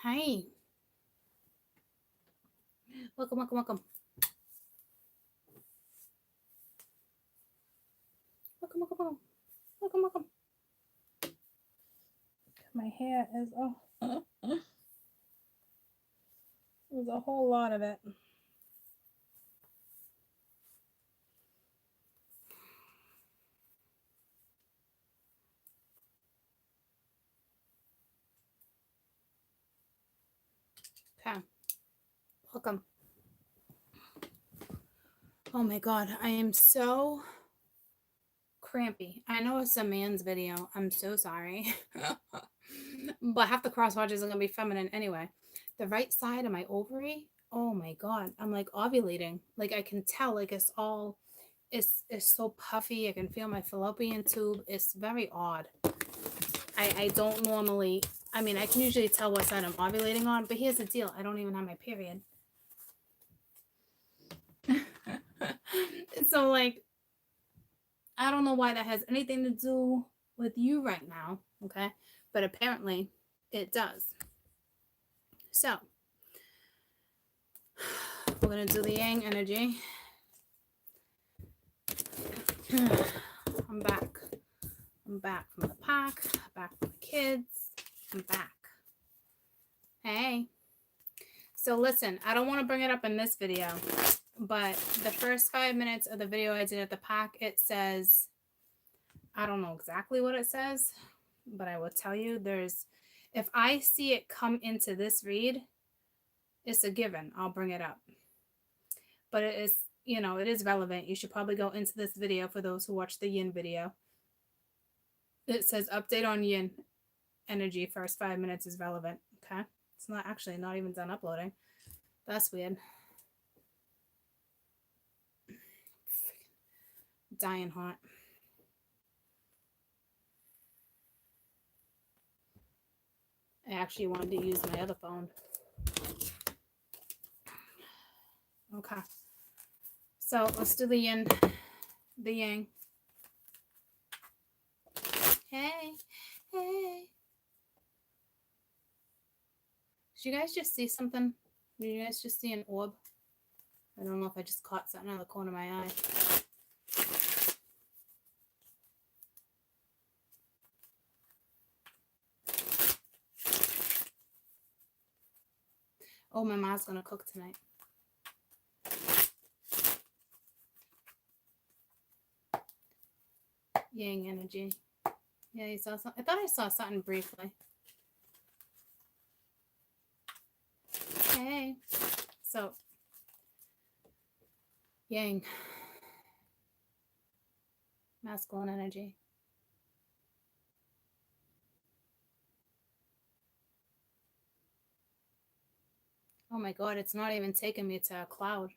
Hi. Welcome, welcome, welcome. Welcome, welcome, welcome. Welcome, welcome. My hair is, oh, there's a whole lot of it. Okay. Welcome. Oh my God. I am so crampy. I know it's a man's video. I'm so sorry. But half the cross watches are going to be feminine anyway. The right side of my ovary, oh my God. I'm like ovulating. Like I can tell, like it's all, it's so puffy. I can feel my fallopian tube. It's very odd. I don't normally, I mean, I can usually tell what side I'm ovulating on, but here's the deal. I don't even have my period. So, like, I don't know why that has anything to do with you right now, okay? But apparently it does. So, we're going to do the yang energy. I'm back. I'm back from the park, back from the kids. I'm back. Hey. So listen, I don't want to bring it up in this video, but the first 5 minutes of the video I did at the park, it says, I don't know exactly what it says, but I will tell you if I see it come into this read, it's a given. I'll bring it up. But it is, it is relevant. You should probably go into this video for those who watch the yin video. It says update on yin energy first 5 minutes is relevant. Okay. It's not even done uploading. That's weird. Dying hot. I actually wanted to use my other phone. Okay. So let's do the yin, the yang. Hey, hey. Did you guys just see something? Did you guys just see an orb? I don't know if I just caught something out of the corner of my eye. Oh, my mom's going to cook tonight. Yang energy. Yeah, you saw something? I thought I saw something briefly. Hey. So, yang. Masculine energy. Oh my God, it's not even taking me to a cloud.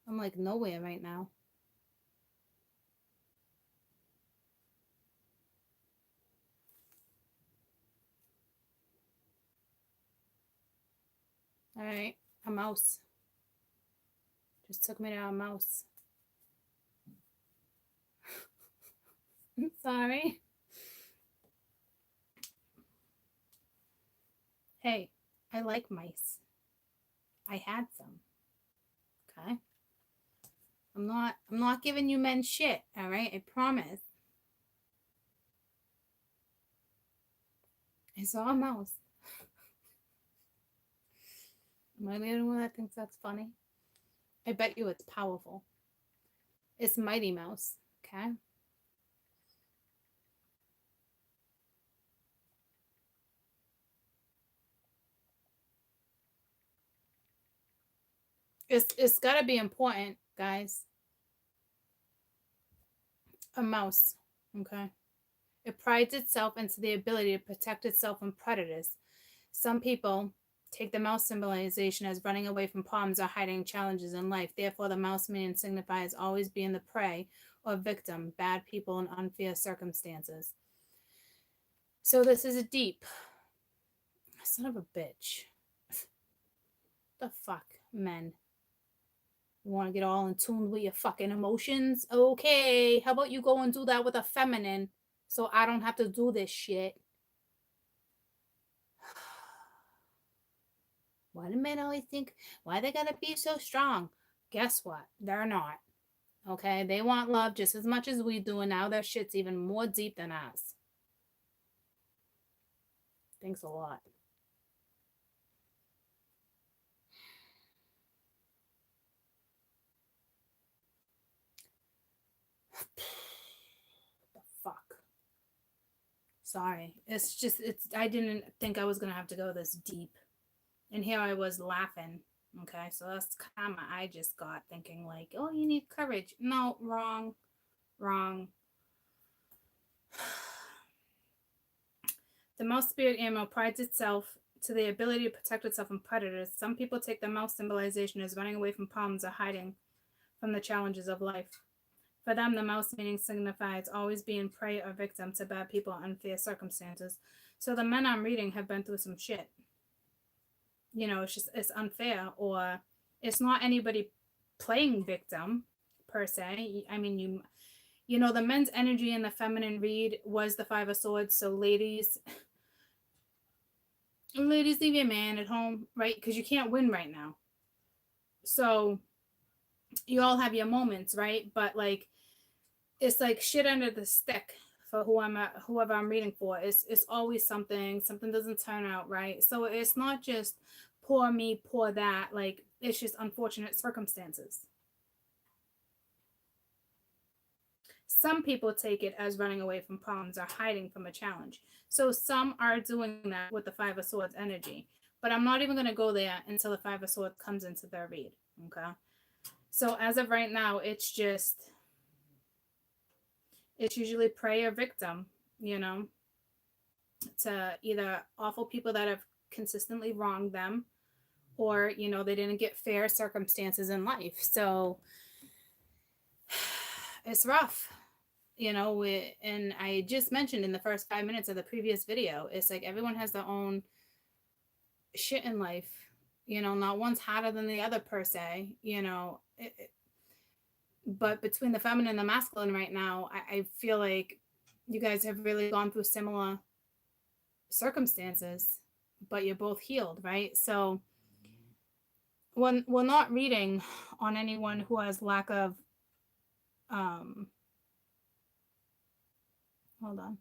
I'm like nowhere right now. All right, a mouse. Just took me to a mouse. I'm sorry. Hey, I like mice. I had some. Okay. I'm not giving you men shit, all right? I promise. I saw a mouse. Am I the only one that thinks that's funny? I bet you it's powerful. It's Mighty Mouse, okay? It's got to be important, guys. A mouse, okay? It prides itself into the ability to protect itself from predators. Some people take the mouse symbolization as running away from problems or hiding challenges in life. Therefore, the mouse meaning signifies always being the prey or victim, bad people, and unfair circumstances. So this is a deep. Son of a bitch. The fuck, men. You want to get all in tune with your fucking emotions? Okay, how about you go and do that with a feminine so I don't have to do this shit? Why do men always think, why they gotta be so strong? Guess what? They're not. Okay? They want love just as much as we do, and now their shit's even more deep than us. Thanks a lot. The fuck? Sorry. It's just, I didn't think I was gonna have to go this deep. And here I was laughing. Okay, so that's karma I just got, thinking like, oh, you need courage. No, wrong. Wrong. The mouse spirit animal prides itself to the ability to protect itself from predators. Some people take the mouse symbolization as running away from problems or hiding from the challenges of life. For them, the mouse meaning signifies always being prey or victim to bad people or unfair circumstances. So the men I'm reading have been through some shit. You know, it's unfair, or it's not anybody playing victim per se. I mean, you know, the men's energy in the feminine read was the Five of Swords. So ladies, leave your man at home, right? Because you can't win right now. So you all have your moments, right? But like, it's like shit under the stick for whoever I'm reading for. It's always something doesn't turn out right. So it's not just poor me, poor that. Like, it's just unfortunate circumstances. Some people take it as running away from problems or hiding from a challenge. So some are doing that with the Five of Swords energy. But I'm not even going to go there until the Five of Swords comes into their read. Okay. So as of right now, it's usually prey or victim, you know, to either awful people that have consistently wronged them, or, you know, they didn't get fair circumstances in life. So it's rough, you know. And I just mentioned in the first 5 minutes of the previous video, it's like everyone has their own shit in life, you know. Not one's hotter than the other per se, you know. But between the feminine and the masculine right now, I feel like you guys have really gone through similar circumstances, but you're both healed, right? So when we're not reading on anyone who has lack of hold on.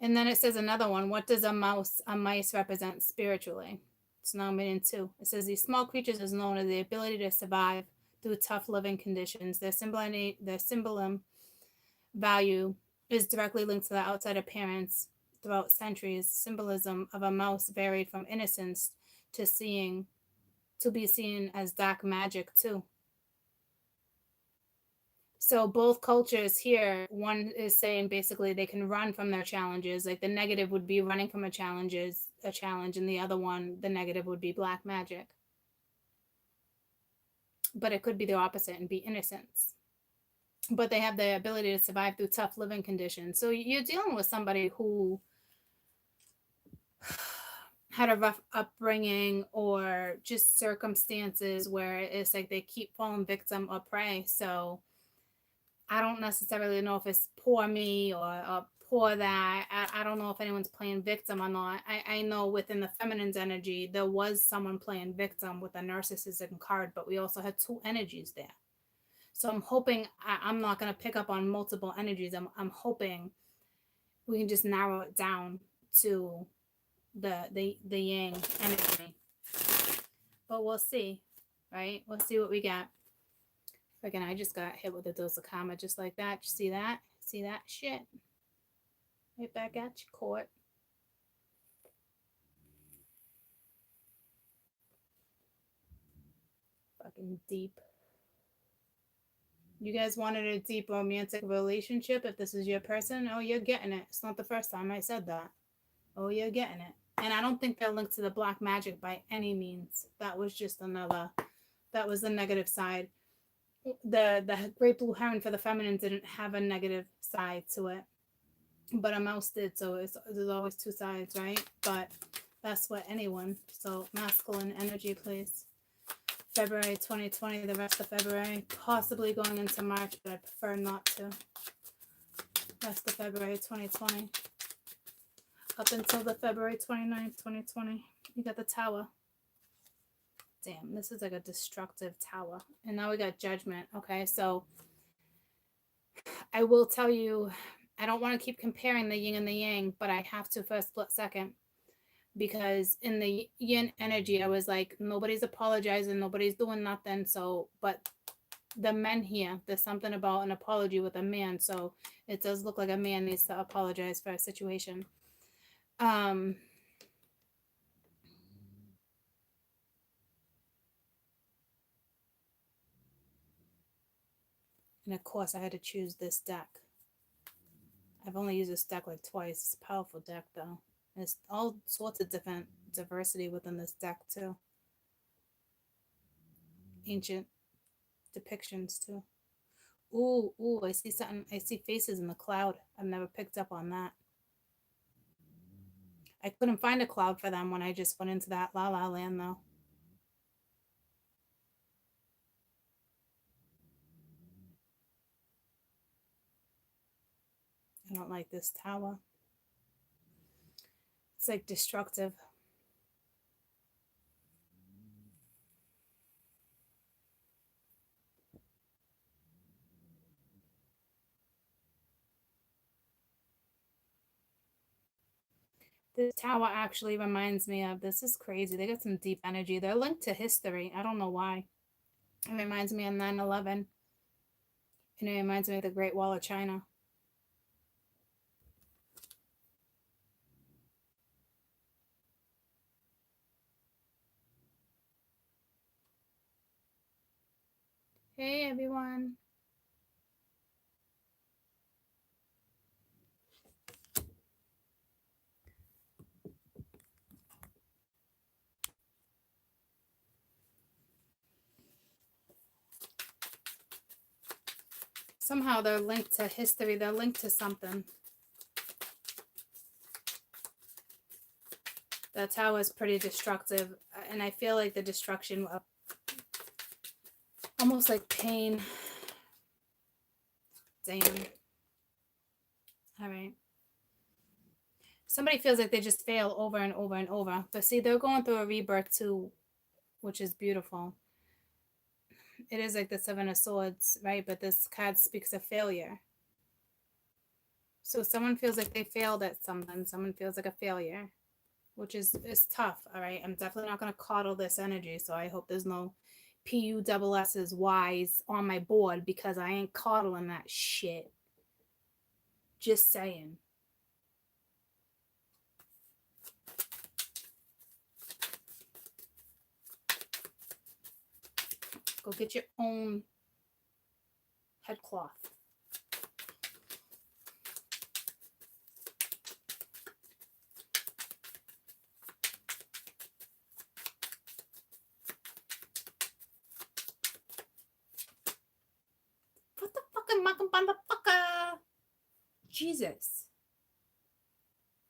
And then it says another one, what does a mice represent spiritually? It's now meaning 2. It says these small creatures is known as the ability to survive through tough living conditions. Their symbolism value is directly linked to the outside appearance. Throughout centuries, symbolism of a mouse varied from innocence to be seen as dark magic too. So both cultures here, one is saying basically they can run from their challenges. Like the negative would be running from a challenge, and the other one, the negative would be black magic. But it could be the opposite and be innocence. But they have the ability to survive through tough living conditions. So you're dealing with somebody who had a rough upbringing, or just circumstances where it's like they keep falling victim or prey. So I don't necessarily know if it's poor me or poor that. I don't know if anyone's playing victim or not. I know within the feminine's energy, there was someone playing victim with a narcissism card, but we also had 2 energies there. So I'm hoping I'm not going to pick up on multiple energies. I'm hoping we can just narrow it down to the yang energy. But we'll see, right? We'll see what we got. Again, I just got hit with a dose of karma just like that. You see that? See that shit? Right back at you, court. Fucking deep. You guys wanted a deep romantic relationship? If this is your person, oh, you're getting it. It's not the first time I said that. Oh, you're getting it. And I don't think they're linked to the black magic by any means. That was just that was the negative side. The great blue heron for the feminine didn't have a negative side to it, but a mouse did. So there's always 2 sides, right? But that's what anyone. So masculine energy, please. February 2020, the rest of February, possibly going into March, but I prefer not to. Rest of February 2020, up until the February 29th, 2020. You got the Tower. Damn, this is like a destructive Tower. And now we got Judgment. Okay, so I will tell you, I don't want to keep comparing the yin and the yang, but I have to for a split second. Because in the yin energy, I was like, nobody's apologizing, nobody's doing nothing. So, but the men here, there's something about an apology with a man. So it does look like a man needs to apologize for a situation. And of course, I had to choose this deck. I've only used this deck like twice. It's a powerful deck, though. There's all sorts of different diversity within this deck, too. Ancient depictions, too. Ooh, I see something. I see faces in the cloud. I've never picked up on that. I couldn't find a cloud for them when I just went into that La La Land, though. I don't like this Tower. It's like destructive. This Tower actually reminds me of, this is crazy. They got some deep energy. They're linked to history. I don't know why. It reminds me of 9/11. And it reminds me of the Great Wall of China. Hey, everyone. Somehow they're linked to history. They're linked to something. The Tower is pretty destructive. And I feel like the destruction, almost like pain. Damn. All right. Somebody feels like they just fail over and over and over. But see, they're going through a rebirth too, which is beautiful. It is like the Seven of Swords, right? But this card speaks of failure. So someone feels like they failed at something. Someone feels like a failure, which is tough, all right? I'm definitely not going to coddle this energy, so I hope there's no PUSS's Y's on my board because I ain't coddling that shit. Just saying. Go get your own headcloth. What the fucking motherfucker? Jesus.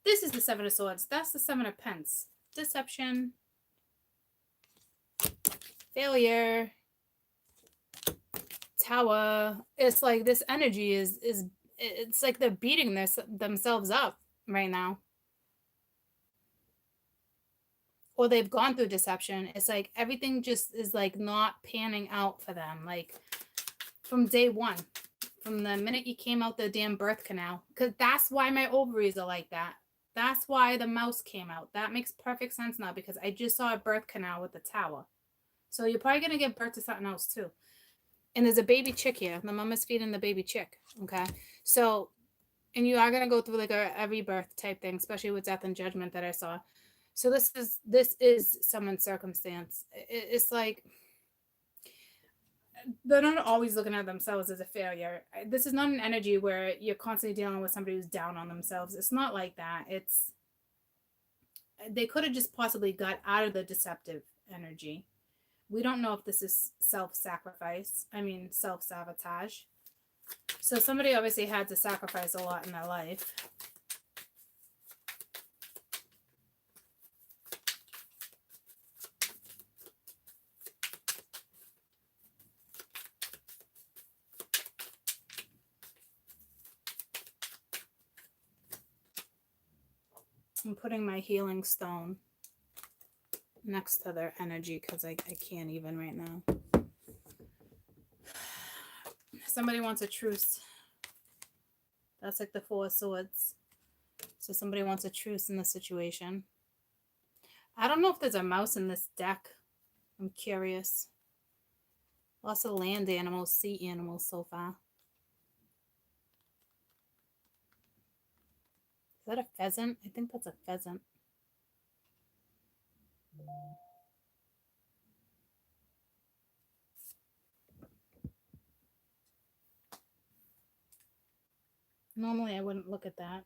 This is the Seven of Swords. That's the Seven of Pence. Deception. Failure. Tower. It's like this energy is it's like they're beating themselves up right now. Or they've gone through deception. It's like everything just is like not panning out for them. Like from day one. From the minute you came out the damn birth canal. Because that's why my ovaries are like that. That's why the mouse came out. That makes perfect sense now because I just saw a birth canal with the Tower. So you're probably going to give birth to something else too. And there's a baby chick here. The mom is feeding the baby chick. Okay. So, and you are going to go through like a rebirth type thing, especially with death and judgment that I saw. So this is someone's circumstance. It's like they're not always looking at themselves as a failure. This is not an energy where you're constantly dealing with somebody who's down on themselves. It's not like that. It's they could have just possibly got out of the deceptive energy. We don't know if this is self-sacrifice. I mean, self-sabotage. So somebody obviously had to sacrifice a lot in their life. I'm putting my healing stone next to their energy because I can't even right now. Somebody wants a truce. That's like the Four of Swords. So somebody wants a truce in the situation. I don't know if there's a mouse in this deck. I'm curious. Lots of land animals, sea animals so far. Is that a pheasant? I think that's a pheasant. Normally I wouldn't look at that.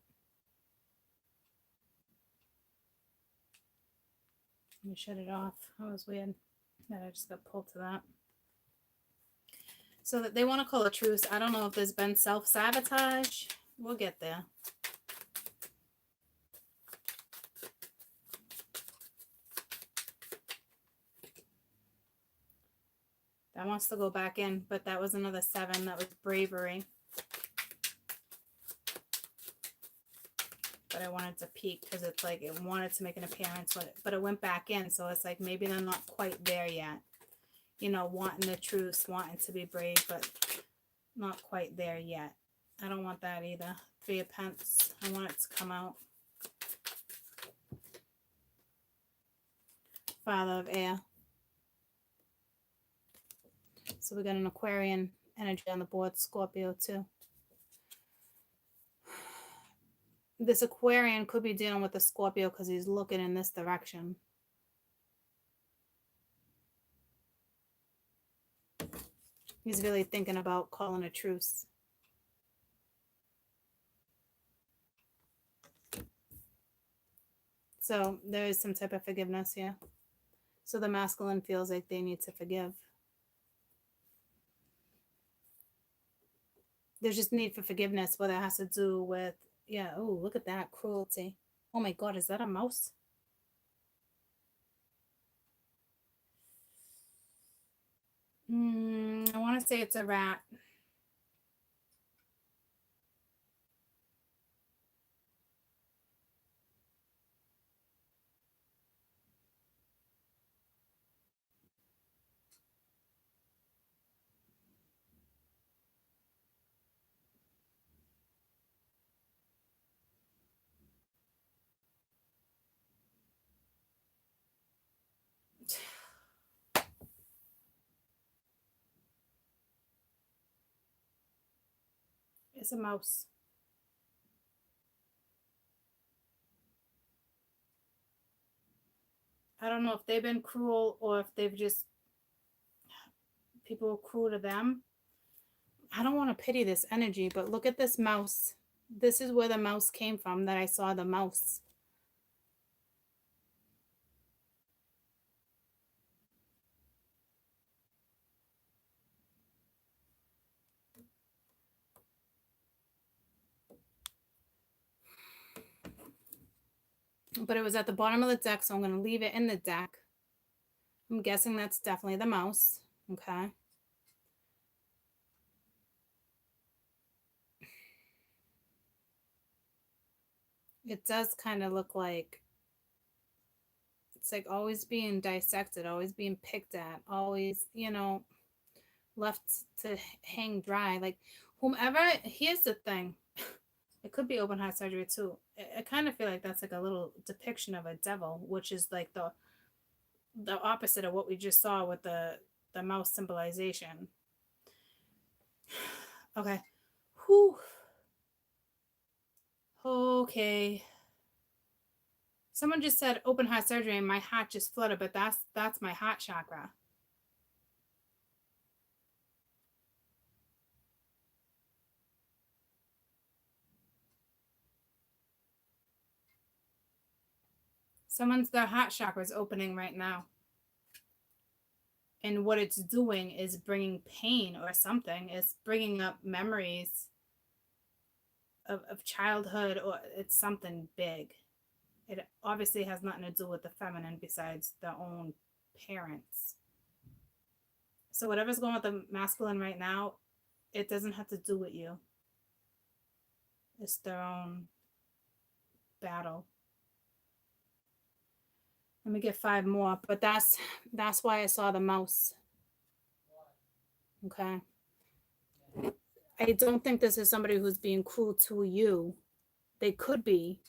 Let me shut it off. That was weird that I just got pulled to that. So that they want to call a truce. I don't know if there's been self-sabotage. We'll get there. That wants to go back in, but that was another 7. That was bravery. But I wanted to peek because it's like it wanted to make an appearance, but it went back in. So it's like maybe they're not quite there yet. You know, wanting the truce, wanting to be brave, but not quite there yet. I don't want that either. 3 of Pentacles. I want it to come out. Father of Air. So we got an Aquarian energy on the board, Scorpio too. This Aquarian could be dealing with the Scorpio because he's looking in this direction. He's really thinking about calling a truce. So there is some type of forgiveness here. So the masculine feels like they need to forgive. There's just need for forgiveness, whether it has to do with, yeah, oh, look at that, cruelty. Oh my God, is that a mouse? I want to say it's a rat. It's a mouse. I don't know if they've been cruel or if they've just, people are cruel to them. I don't want to pity this energy, but look at this mouse. This is where the mouse came from, that I saw the mouse. But it was at the bottom of the deck, so I'm going to leave it in the deck. I'm guessing that's definitely the mouse. Okay. It does kind of look like it's like always being dissected, always being picked at, always, you know, left to hang dry. Like whomever, here's the thing. It could be open heart surgery too. I kind of feel like that's like a little depiction of a devil, which is like the opposite of what we just saw with the mouse symbolization. Okay. Whew. Okay. Someone just said open heart surgery and my heart just fluttered, but that's my heart chakra. Their heart chakra is opening right now. And what it's doing is bringing pain or something. It's bringing up memories of childhood, or it's something big. It obviously has nothing to do with the feminine besides their own parents. So whatever's going with the masculine right now, it doesn't have to do with you. It's their own battle. Let me get 5 more, but that's why I saw the mouse. Okay. I don't think this is somebody who's being cruel to you. They could be,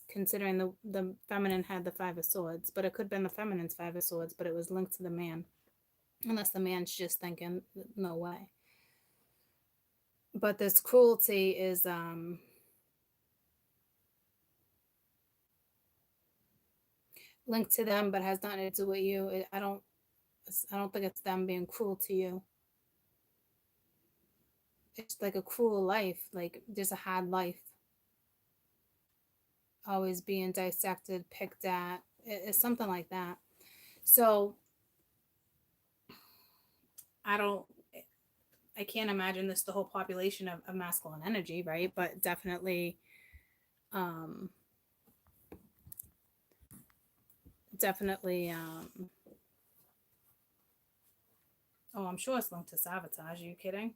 considering the feminine had the 5 of swords, but it could have been the feminine's 5 of swords, but it was linked to the man. Unless the man's just thinking, no way. But this cruelty is linked to them, but has nothing to do with you. I don't think it's them being cruel to you. It's like a cruel life, like just a hard life. Always being dissected, picked at. It's something like that. So I can't imagine this the whole population of masculine energy, right? But definitely oh, I'm sure it's linked to sabotage. Are you kidding?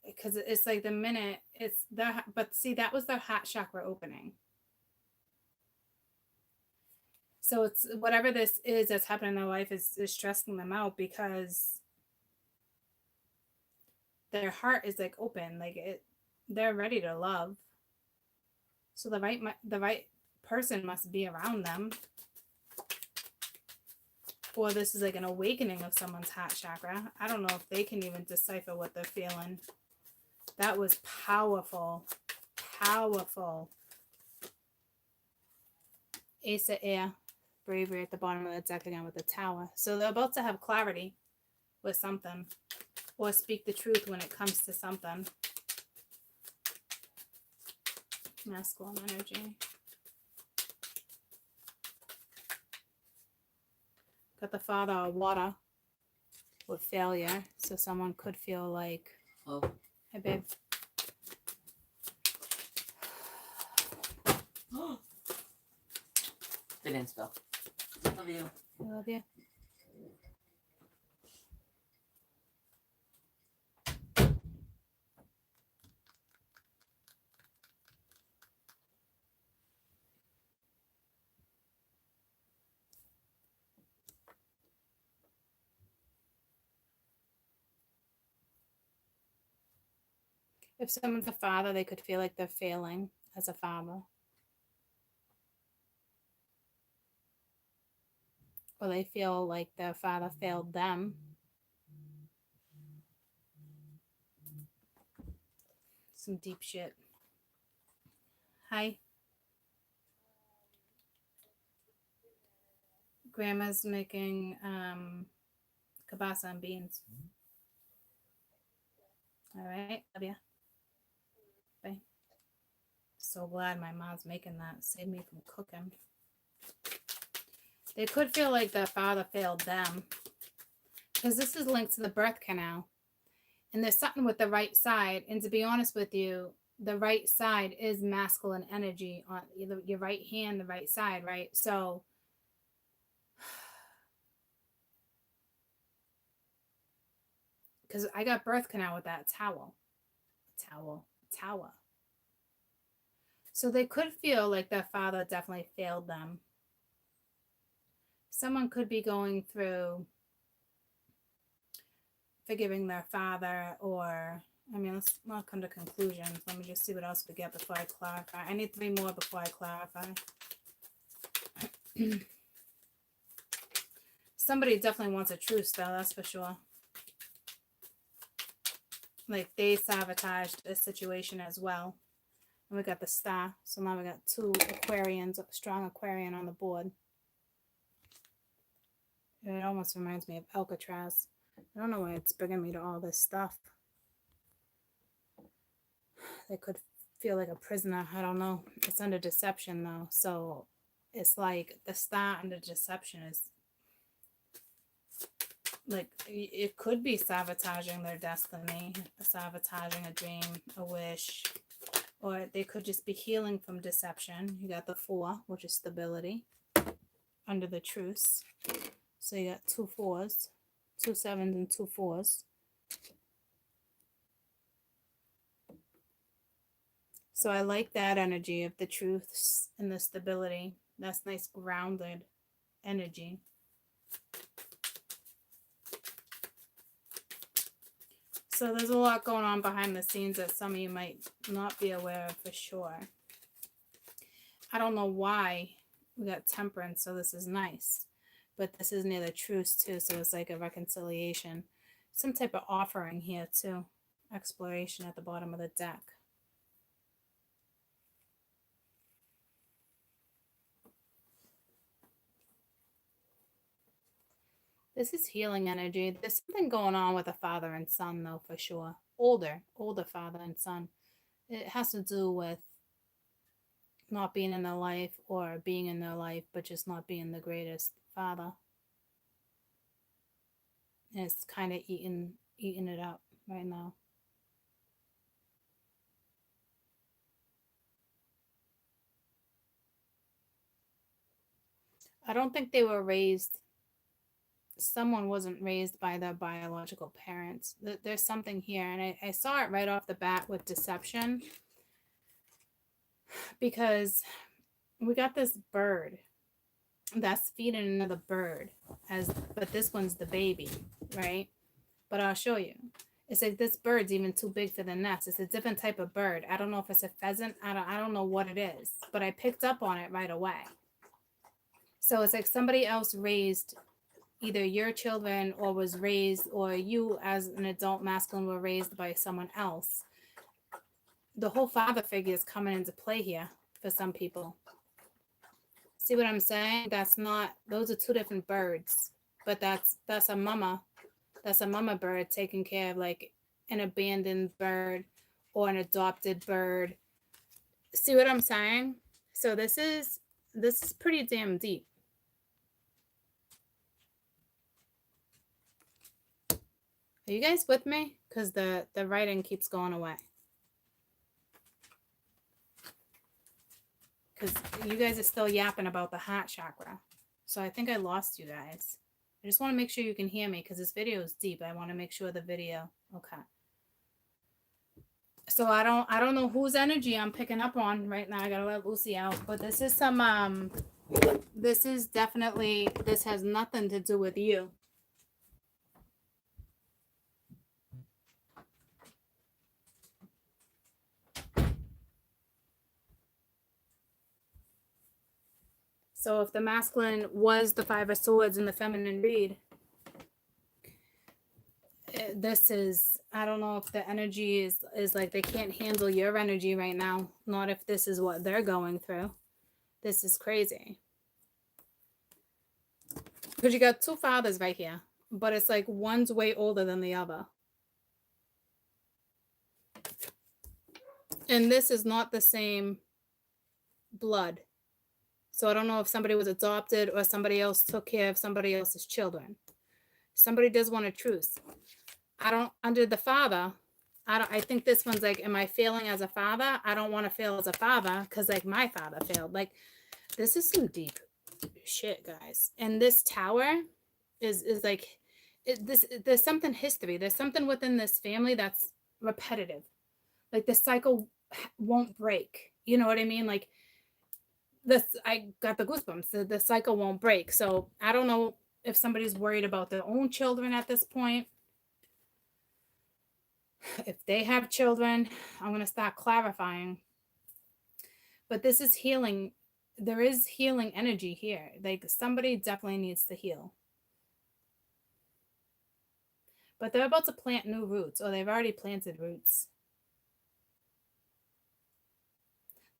Because it's like the minute it's the, but see, that was their heart chakra opening. So it's whatever this is that's happening in their life is stressing them out, because their heart is like open, like they're ready to love. So the right person must be around them. Or this is like an awakening of someone's heart chakra. I don't know if they can even decipher what they're feeling. That was powerful. Powerful. Ace of Air. Bravery at the bottom of the deck again with the Tower. So they're about to have clarity with something. Or speak the truth when it comes to something. Masculine energy. Got the Father of Water with failure. So someone could feel like... Oh. Hey, babe. They didn't spill. Love you. I love you. If someone's a father, they could feel like they're failing as a father. Or they feel like their father failed them. Some deep shit. Hi. Grandma's making kielbasa and beans. All right, love ya. Bye. So glad my mom's making that. Save me from cooking. They could feel like their father failed them, because this is linked to the birth canal. And there's something with the right side. And to be honest with you, the right side is masculine energy on your right hand, the right side, right? So because I got birth canal with that towel. So they could feel like their father definitely failed them. Someone could be going through forgiving their father, or, I mean, let's not come to conclusions. Let me just see what else we get before I clarify. I need 3 more before I clarify. Somebody definitely wants a truce, though, that's for sure. Like, they sabotaged a situation as well. And we got the Star. So now we got 2 Aquarians, strong Aquarian on the board. It almost reminds me of Alcatraz. I don't know why it's bringing me to all this stuff. They could feel like a prisoner. I don't know. It's under deception, though. So it's like the Star under deception is like, it could be sabotaging their destiny, sabotaging a dream, a wish, or they could just be healing from deception. You got the 4, which is stability, under the truce. So you got 2 4s, 2 7s and 2 4s. So I like that energy of the truths and the stability. That's nice grounded energy. So there's a lot going on behind the scenes that some of you might not be aware of for sure. I don't know why we got temperance, so this is nice. But this is near the truce too, so it's like a reconciliation. Some type of offering here too. Exploration at the bottom of the deck. This is healing energy. There's something going on with a father and son though, for sure. Older father and son. It has to do with not being in their life or being in their life, but just not being the greatest father. And it's kind of eating it up right now. I don't think they were raised, someone wasn't raised by their biological parents. There's something here, and I saw it right off the bat with deception, because we got this bird that's feeding another bird, but this one's the baby, right? But I'll show you. It's like this bird's even too big for the nest. It's a different type of bird. I don't know if it's a pheasant. I don't know what it is, but I picked up on it right away. So it's like somebody else raised either your children, or was raised, or you as an adult masculine were raised by someone else. The whole father figure is coming into play here for some people. See what I'm saying? That's not, those are two different birds, but that's a mama. That's a mama bird taking care of like an abandoned bird or an adopted bird. See what I'm saying? So this is pretty damn deep. Are you guys with me? Because the writing keeps going away. Because you guys are still yapping about the heart chakra. So I think I lost you guys. I just want to make sure you can hear me because this video is deep. I want to make sure the video. Okay. So I don't know whose energy I'm picking up on right now. I gotta let Lucy out. But this is some this is definitely, this has nothing to do with you. So if the masculine was the Five of Swords and the feminine read, this is, I don't know if the energy is like they can't handle your energy right now. Not if this is what they're going through. This is crazy. Because you got two fathers right here, but it's like one's way older than the other. And this is not the same blood. So I don't know if somebody was adopted or somebody else took care of somebody else's children. Somebody does want a truce. Under the father, I think this one's like, am I failing as a father? I don't want to fail as a father because like my father failed. Like, this is some deep shit, guys. And this tower is like, there's something history. There's something within this family that's repetitive. Like the cycle won't break. You know what I mean? Like this, I got the goosebumps. The cycle won't break. So I don't know if somebody's worried about their own children at this point. If they have children, I'm going to start clarifying. But this is healing. There is healing energy here. Like somebody definitely needs to heal. But they're about to plant new roots, or they've already planted roots.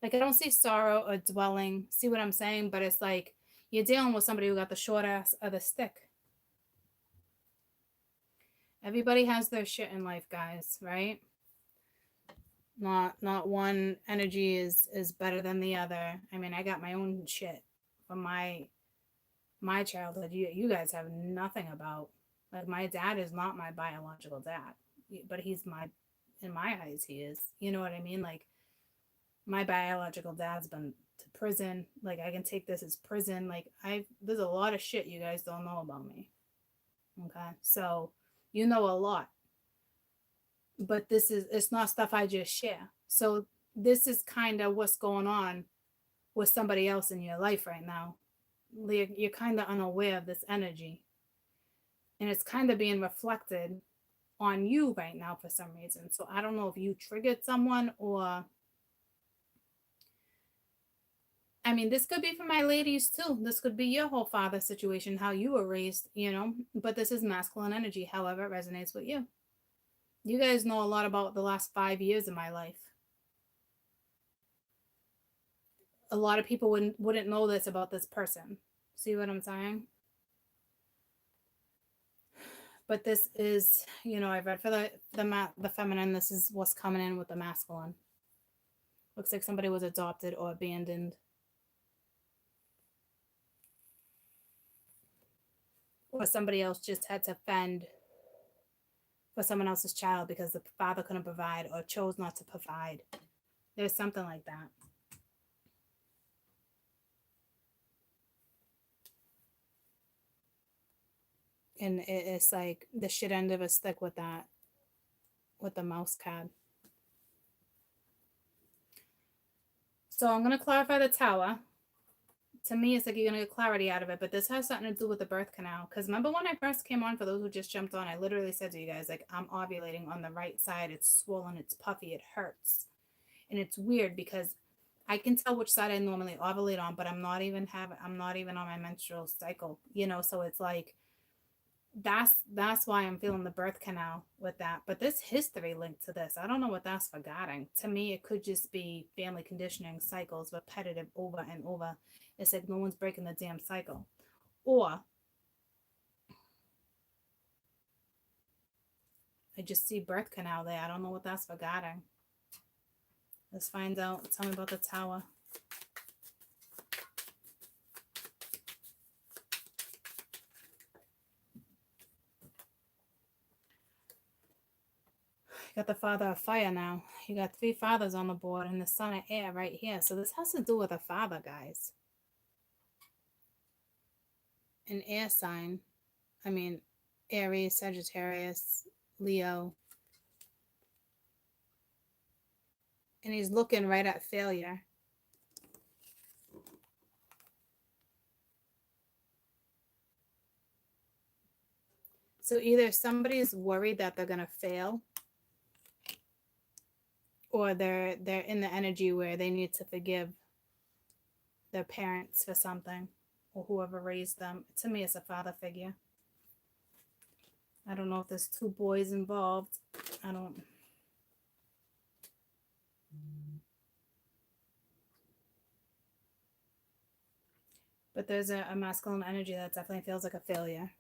Like I don't see sorrow or dwelling. See what I'm saying? But it's like you're dealing with somebody who got the short ass of the stick. Everybody has their shit in life, guys, right? Not one energy is better than the other. I mean, I got my own shit from my childhood. You guys have nothing about. Like my dad is not my biological dad, but he's in my eyes he is. You know what I mean? Like my biological dad's been to prison. Like I can take this as prison. Like there's a lot of shit you guys don't know about me. Okay, so you know a lot. But it's not stuff I just share. So this is kind of what's going on with somebody else in your life right now. You're kind of unaware of this energy. And it's kind of being reflected on you right now for some reason. So I don't know if you triggered someone or... I mean, this could be for my ladies too. This could be your whole father situation, how you were raised, you know. But this is masculine energy, however it resonates with you. You guys know a lot about the last 5 years of my life. A lot of people wouldn't know this about this person. See what I'm saying? But this is, you know, I read for the feminine. This is what's coming in with the masculine. Looks like somebody was adopted or abandoned. Or somebody else just had to fend for someone else's child because the father couldn't provide or chose not to provide. There's something like that. And it's like the shit end of a stick with that, with the mouse card. So I'm going to clarify the Tower. To me, it's like you're going to get clarity out of it, but this has something to do with the birth canal. Because remember when I first came on, for those who just jumped on, I literally said to you guys, like, I'm ovulating on the right side. It's swollen, it's puffy, it hurts. And it's weird because I can tell which side I normally ovulate on, but I'm not even on my menstrual cycle, you know. So it's like that's why I'm feeling the birth canal with that. But this history linked to this, I don't know what that's forgetting. To me, it could just be family conditioning, cycles, repetitive over and over. It's like no one's breaking the damn cycle. Or I just see birth canal there. I don't know what that's forgetting. Let's find out. Tell me about the Tower. You got the Father of Fire now. You got 3 fathers on the board and the Son of Air right here. So this has to do with a father, guys. An air sign. I mean, Aries, Sagittarius, Leo. And he's looking right at failure. So either somebody's worried that they're going to fail, or they're in the energy where they need to forgive their parents for something, or whoever raised them. To me, it's a father figure. I don't know if there's 2 boys involved. I don't... But there's a masculine energy that definitely feels like a failure.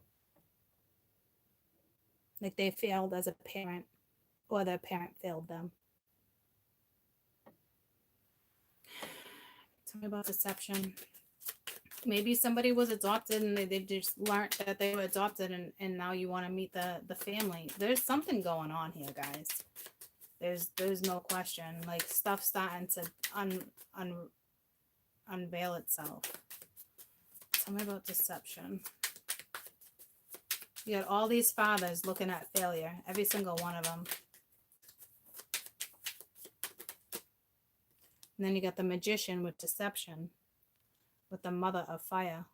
Like they failed as a parent, or their parent failed them. Tell me about deception. Maybe somebody was adopted and they just learned that they were adopted, and now you want to meet the family. There's something going on here, guys. There's no question. Like stuff starting to unveil itself. Tell me about deception. You got all these fathers looking at failure. Every single one of them. And then you got the Magician with deception. With the Mother of Fire.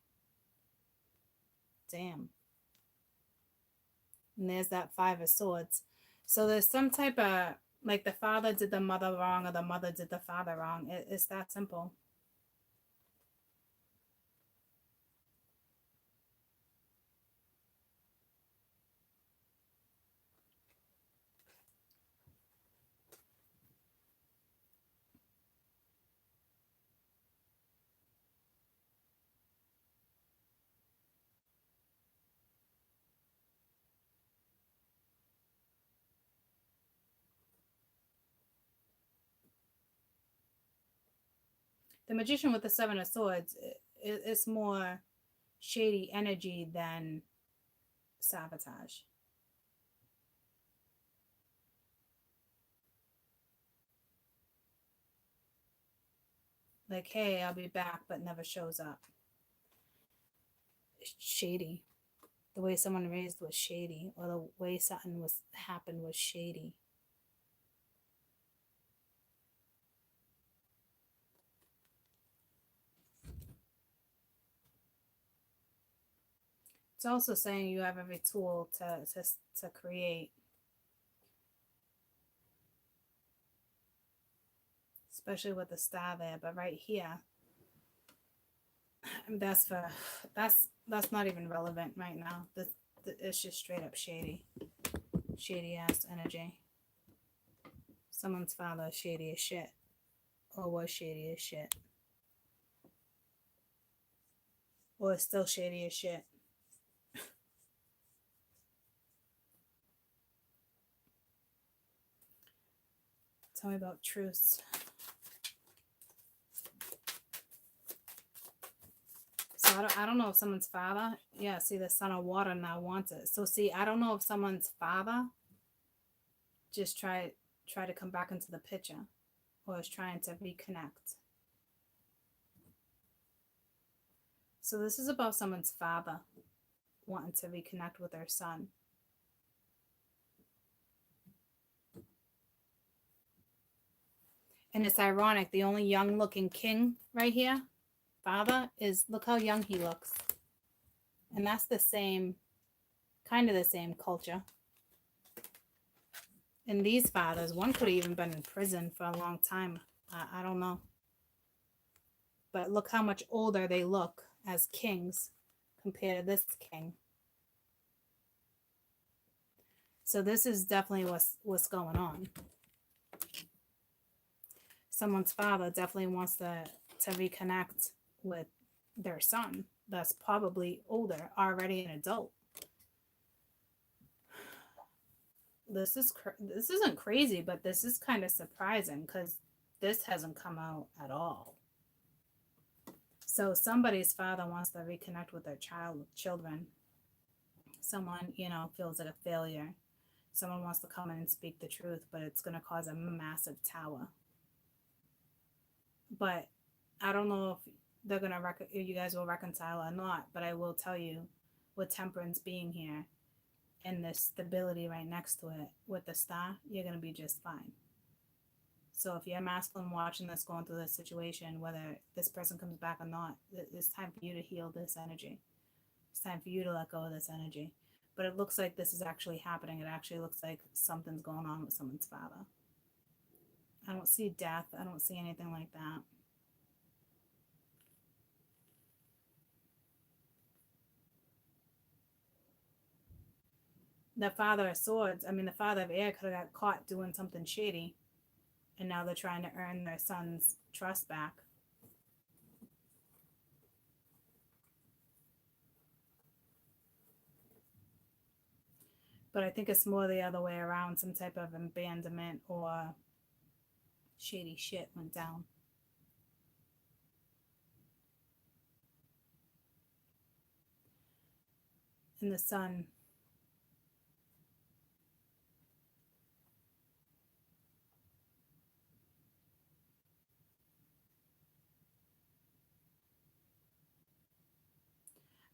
Damn. And there's that 5 of Swords. So there's some type of, like the father did the mother wrong or the mother did the father wrong. It's that simple. The Magician with the 7 of Swords, it's more shady energy than sabotage. Like, hey, I'll be back, but never shows up. It's shady. The way someone raised was shady, or the way something happened was shady. It's also saying you have every tool to create. Especially with the star there, but right here, that's not even relevant right now. It's just straight up shady ass energy. Someone's father is shady as shit, or was shady as shit, or is still shady as shit. Tell me about truths. So I don't know if someone's father, yeah, see the son of water now wants it. So see, I don't know if someone's father just try to come back into the picture, or is trying to reconnect. So this is about someone's father wanting to reconnect with their son. And it's ironic, the only young looking king right here, father, is, look how young he looks. And that's the same, kind of the same culture. And these fathers, one could have even been in prison for a long time. I don't know. But look how much older they look as kings compared to this king. So this is definitely what's going on. Someone's father definitely wants to reconnect with their son that's probably older, already an adult. This isn't crazy, but this is kind of surprising because this hasn't come out at all. So somebody's father wants to reconnect with their children. Someone, feels like a failure. Someone wants to come in and speak the truth, but it's going to cause a massive tower. But I don't know if they're going to you guys will reconcile or not, but I will tell you, with temperance being here and this stability right next to it with the star, you're going to be just fine. So if you're masculine watching this, going through this situation, whether this person comes back or not, it's time for you to heal this energy. It's time for you to let go of this energy. But it looks like this is actually happening. It actually looks like something's going on with someone's father. I don't see death. I don't see anything like that. The father of swords, the father of air could have got caught doing something shady. And now they're trying to earn their son's trust back. But I think it's more the other way around. Some type of abandonment or shady shit went down. And the sun.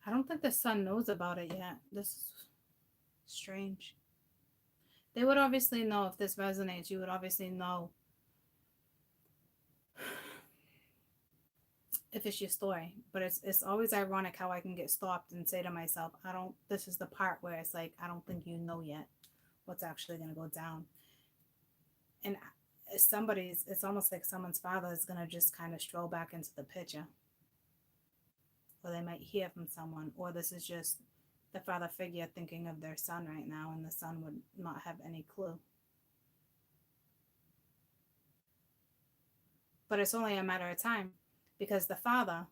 I don't think the sun knows about it yet. This is strange. They would obviously know if this resonates. You would obviously know if it's your story. But it's always ironic how I can get stopped and say to myself, this is the part where it's like, I don't think you know yet what's actually going to go down. And it's almost like someone's father is going to just kind of stroll back into the picture. Or they might hear from someone, or this is just the father figure thinking of their son right now, and the son would not have any clue. But it's only a matter of time, because the father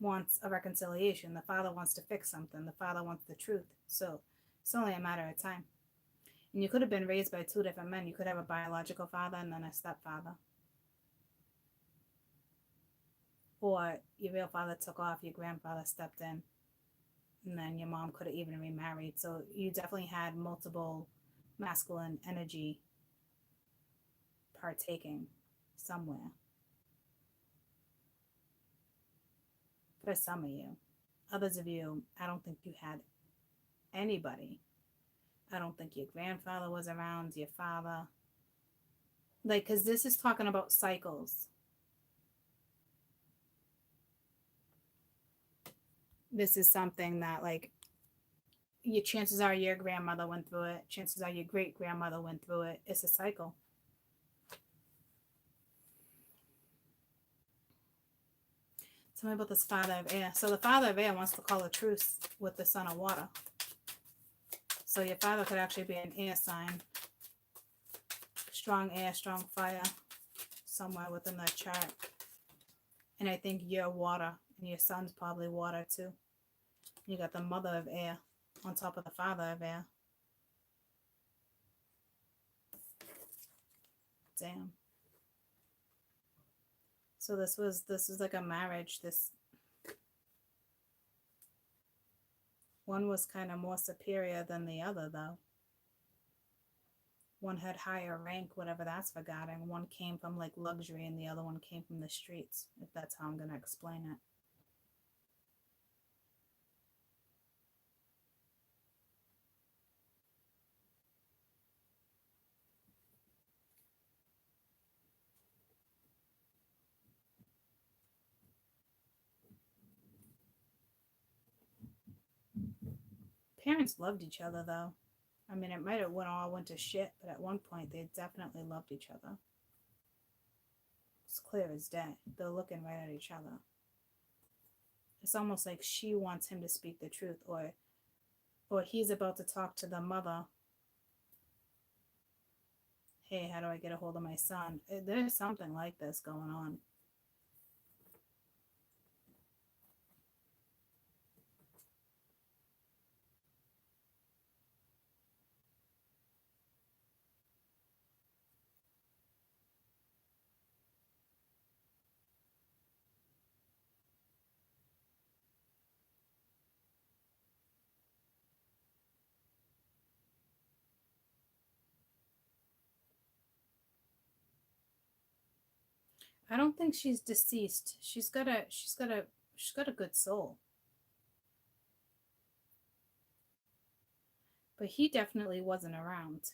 wants a reconciliation. The father wants to fix something. The father wants the truth. So it's only a matter of time. And you could have been raised by two different men. You could have a biological father and then a stepfather. Or your real father took off, your grandfather stepped in, and then your mom could have even remarried. So you definitely had multiple masculine energy partaking somewhere. For some of you. Others of you, I don't think you had anybody. I don't think your grandfather was around, your father. Because this is talking about cycles. this is something that, like, your chances are your grandmother went through it. Chances are your great grandmother went through it. It's a cycle. Tell me about this father of air. So the father of air wants to call a truce with the son of water. So your father could actually be an air sign. Strong air, strong fire, somewhere within that chart. And I think you're water, and your son's probably water too. You got the mother of air on top of the father of air. Damn. So this is like a marriage. This one was kind of more superior than the other, though. One had higher rank, whatever that's regarding. One came from like luxury and the other one came from the streets, if that's how I'm going to explain it. Parents loved each other, though. I mean, it might have went to shit, but at one point they definitely loved each other. It's clear as day. They're looking right at each other. It's almost like she wants him to speak the truth, or he's about to talk to the mother. Hey, how do I get a hold of my son? There's something like this going on. I don't think she's deceased. She's got a good soul. But he definitely wasn't around.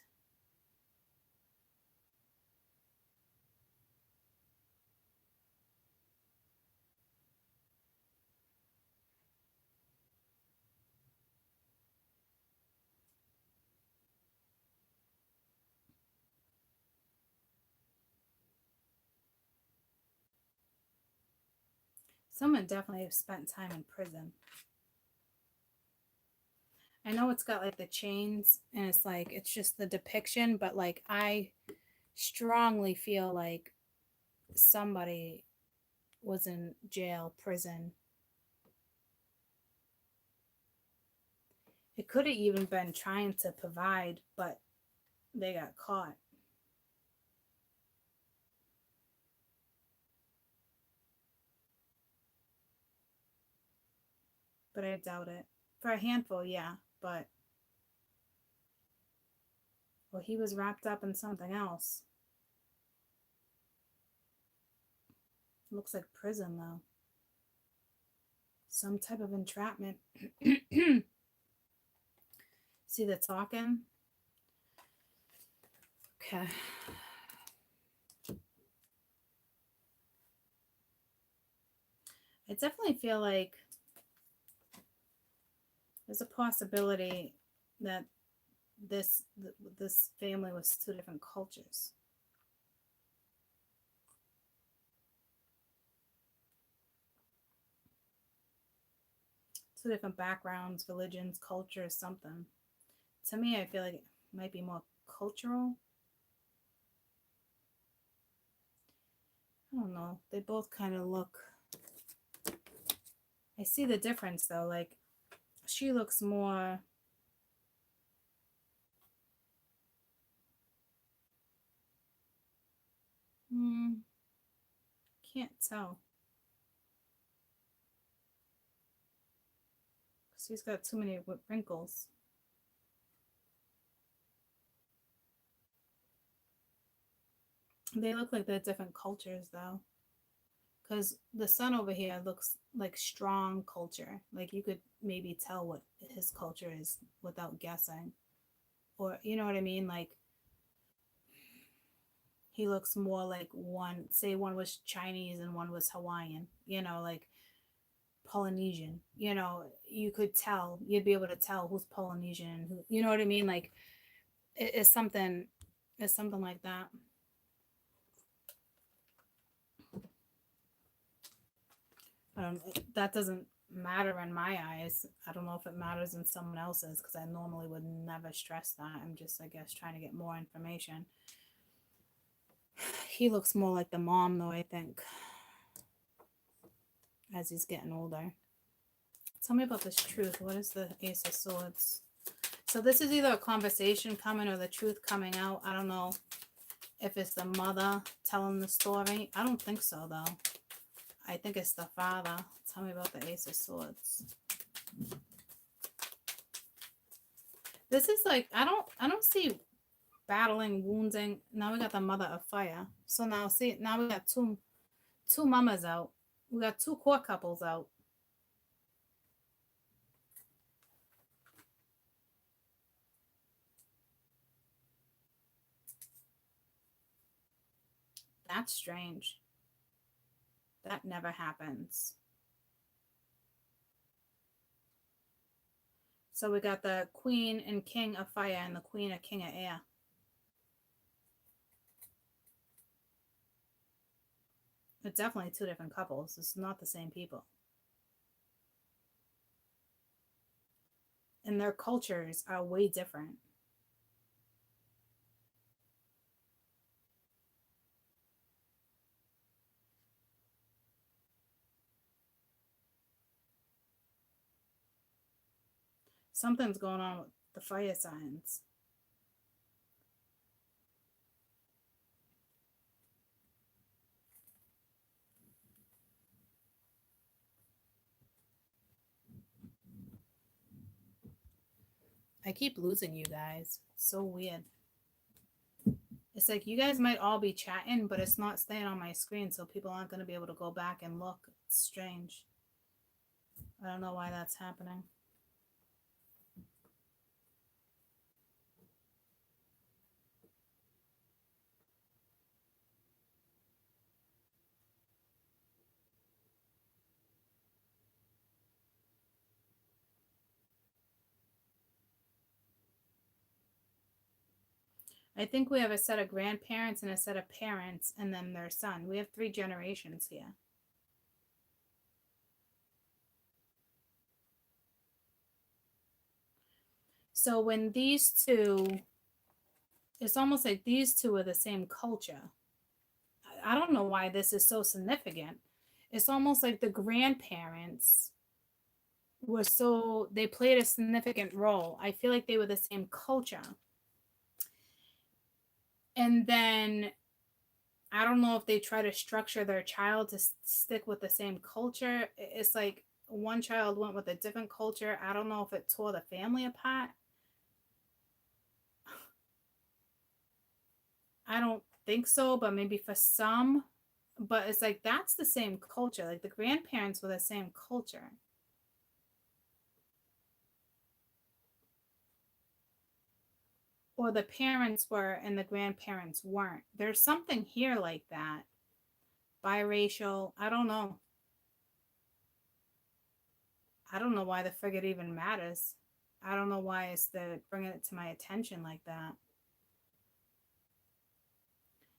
Someone definitely spent time in prison. I know it's got like the chains and it's like it's just the depiction, but like I strongly feel like somebody was in jail, prison. It could have even been trying to provide, but they got caught. But I doubt it. For a handful, yeah, but well, he was wrapped up in something else. Looks like prison, though. Some type of entrapment. See the talking? Okay. I definitely feel like there's a possibility that this family was two different cultures. Two different backgrounds, religions, cultures, something. To me, I feel like it might be more cultural. I don't know. They both kind of look. I see the difference though. Like, she looks more. Can't tell. She's got too many wrinkles. They look like they're different cultures though. Because the son over here looks like strong culture. Like you could maybe tell what his culture is without guessing. Or, you know what I mean? Like, he looks more like one, say one was Chinese and one was Hawaiian. You know, like Polynesian. You know, you could tell, you'd be able to tell who's Polynesian and who, you know what I mean? Like it's something, like that. That doesn't matter in my eyes. I don't know if it matters in someone else's because I normally would never stress that. I'm just, I guess, trying to get more information. He looks more like the mom, though, I think, as he's getting older. Tell me about this truth. What is the Ace of Swords? So this is either a conversation coming or the truth coming out. I don't know if it's the mother telling the story. I don't think so, though. I think it's the father. Tell me about the Ace of Swords. This is like, I don't see battling, wounding. Now we got the mother of fire. So now see, now we got two mamas out. We got two core couples out. That's strange. That never happens. So we got the Queen and King of Fire and the Queen and King of Air. It's definitely two different couples. It's not the same people. And their cultures are way different. Something's going on with the fire signs. I keep losing you guys. It's so weird. It's like you guys might all be chatting, but it's not staying on my screen, so people aren't going to be able to go back and look. It's strange. I don't know why that's happening. I think we have a set of grandparents and a set of parents and then their son. We have 3 generations here. So when these two, it's almost like these two are the same culture. I don't know why this is so significant. It's almost like the grandparents were so, they played a significant role. I feel like they were the same culture. And then I don't know if they try to structure their child to stick with the same culture. It's like one child went with a different culture. I don't know if it tore the family apart. I don't think so, but maybe for some. But it's like that's the same culture. Like the grandparents were the same culture. Or the parents were and the grandparents weren't. There's something here like that. Biracial. I don't know. I don't know why the frigate even matters. I don't know why it's bringing it to my attention like that.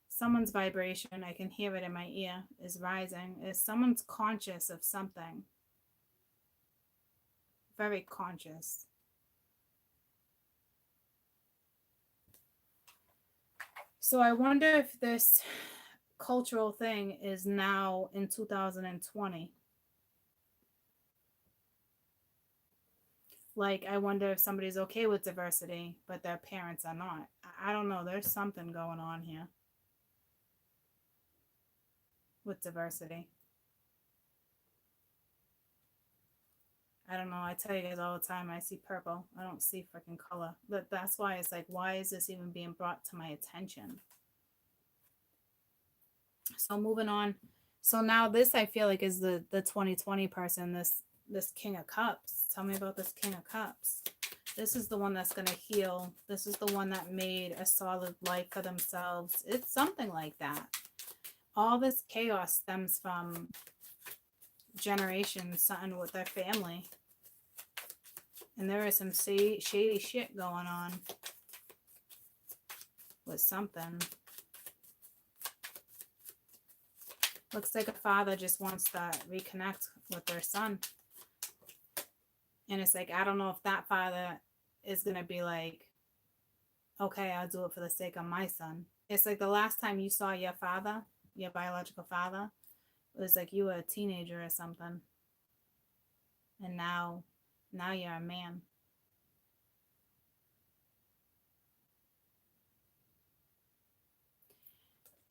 Someone's vibration, I can hear it in my ear, is rising. Is someone's conscious of something. Very conscious. So I wonder if this cultural thing is now in 2020. Like, I wonder if somebody's okay with diversity, but their parents are not. I don't know. There's something going on here with diversity. I don't know. I tell you guys all the time, I see purple. I don't see freaking color. But that's why it's like, why is this even being brought to my attention? So moving on. So now this, I feel like, is the 2020 person, this King of Cups. Tell me about this King of Cups. This is the one that's going to heal. This is the one that made a solid life for themselves. It's something like that. All this chaos stems from generations, something with their family. And there is some shady shit going on with something. Looks like a father just wants to reconnect with their son. And it's like, I don't know if that father is going to be like, okay, I'll do it for the sake of my son. It's like the last time you saw your father, your biological father, it was like you were a teenager or something. And now you're a man.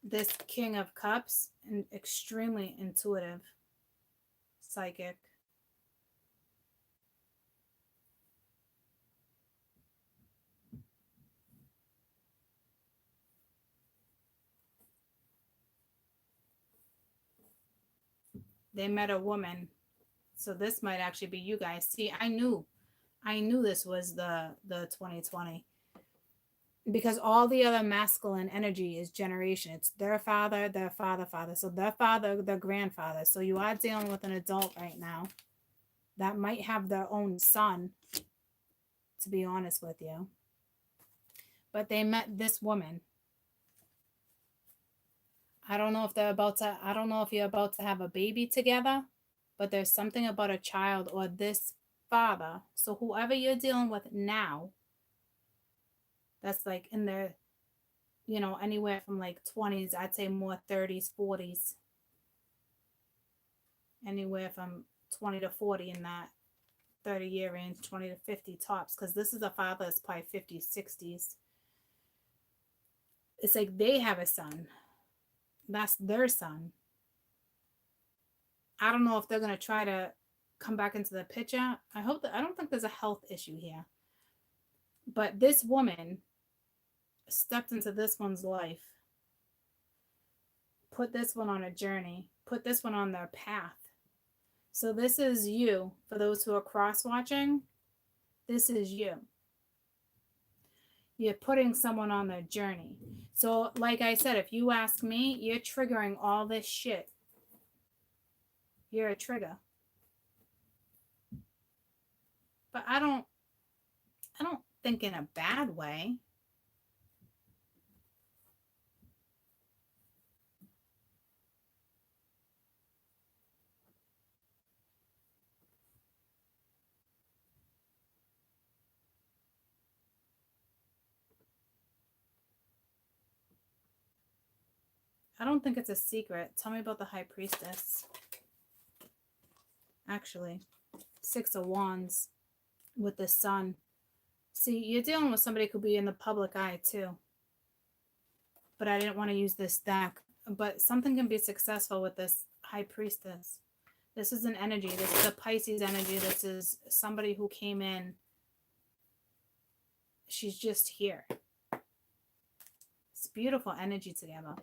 This King of Cups, extremely intuitive, psychic. They met a woman. So this might actually be you guys. See, I knew this was the 2020. Because all the other masculine energy is generation. It's their father, their father, father. So their father, their grandfather. So you are dealing with an adult right now that might have their own son, to be honest with you. But they met this woman. I don't know if you're about to have a baby together, but there's something about a child or this father. So whoever you're dealing with now, that's like in their, anywhere from like 20s, I'd say more 30s, 40s. Anywhere from 20 to 40 in that 30-year range, 20 to 50 tops. Because this is a father that's probably 50s, 60s. It's like they have a son. That's their son. I don't know if they're going to try to come back into the picture. I don't think there's a health issue here. But this woman stepped into this one's life, put this one on a journey, put this one on their path. So this is you. For those who are cross-watching, this is you. You're putting someone on their journey. So like I said, if you ask me, you're triggering all this shit. You're a trigger. But I don't think in a bad way. I don't think it's a secret. Tell me about the High Priestess. Actually, 6 of Wands with the Sun. See, you're dealing with somebody who could be in the public eye too. But I didn't want to use this deck. But something can be successful with this High Priestess. This is an energy. This is a Pisces energy. This is somebody who came in. She's just here. It's beautiful energy together.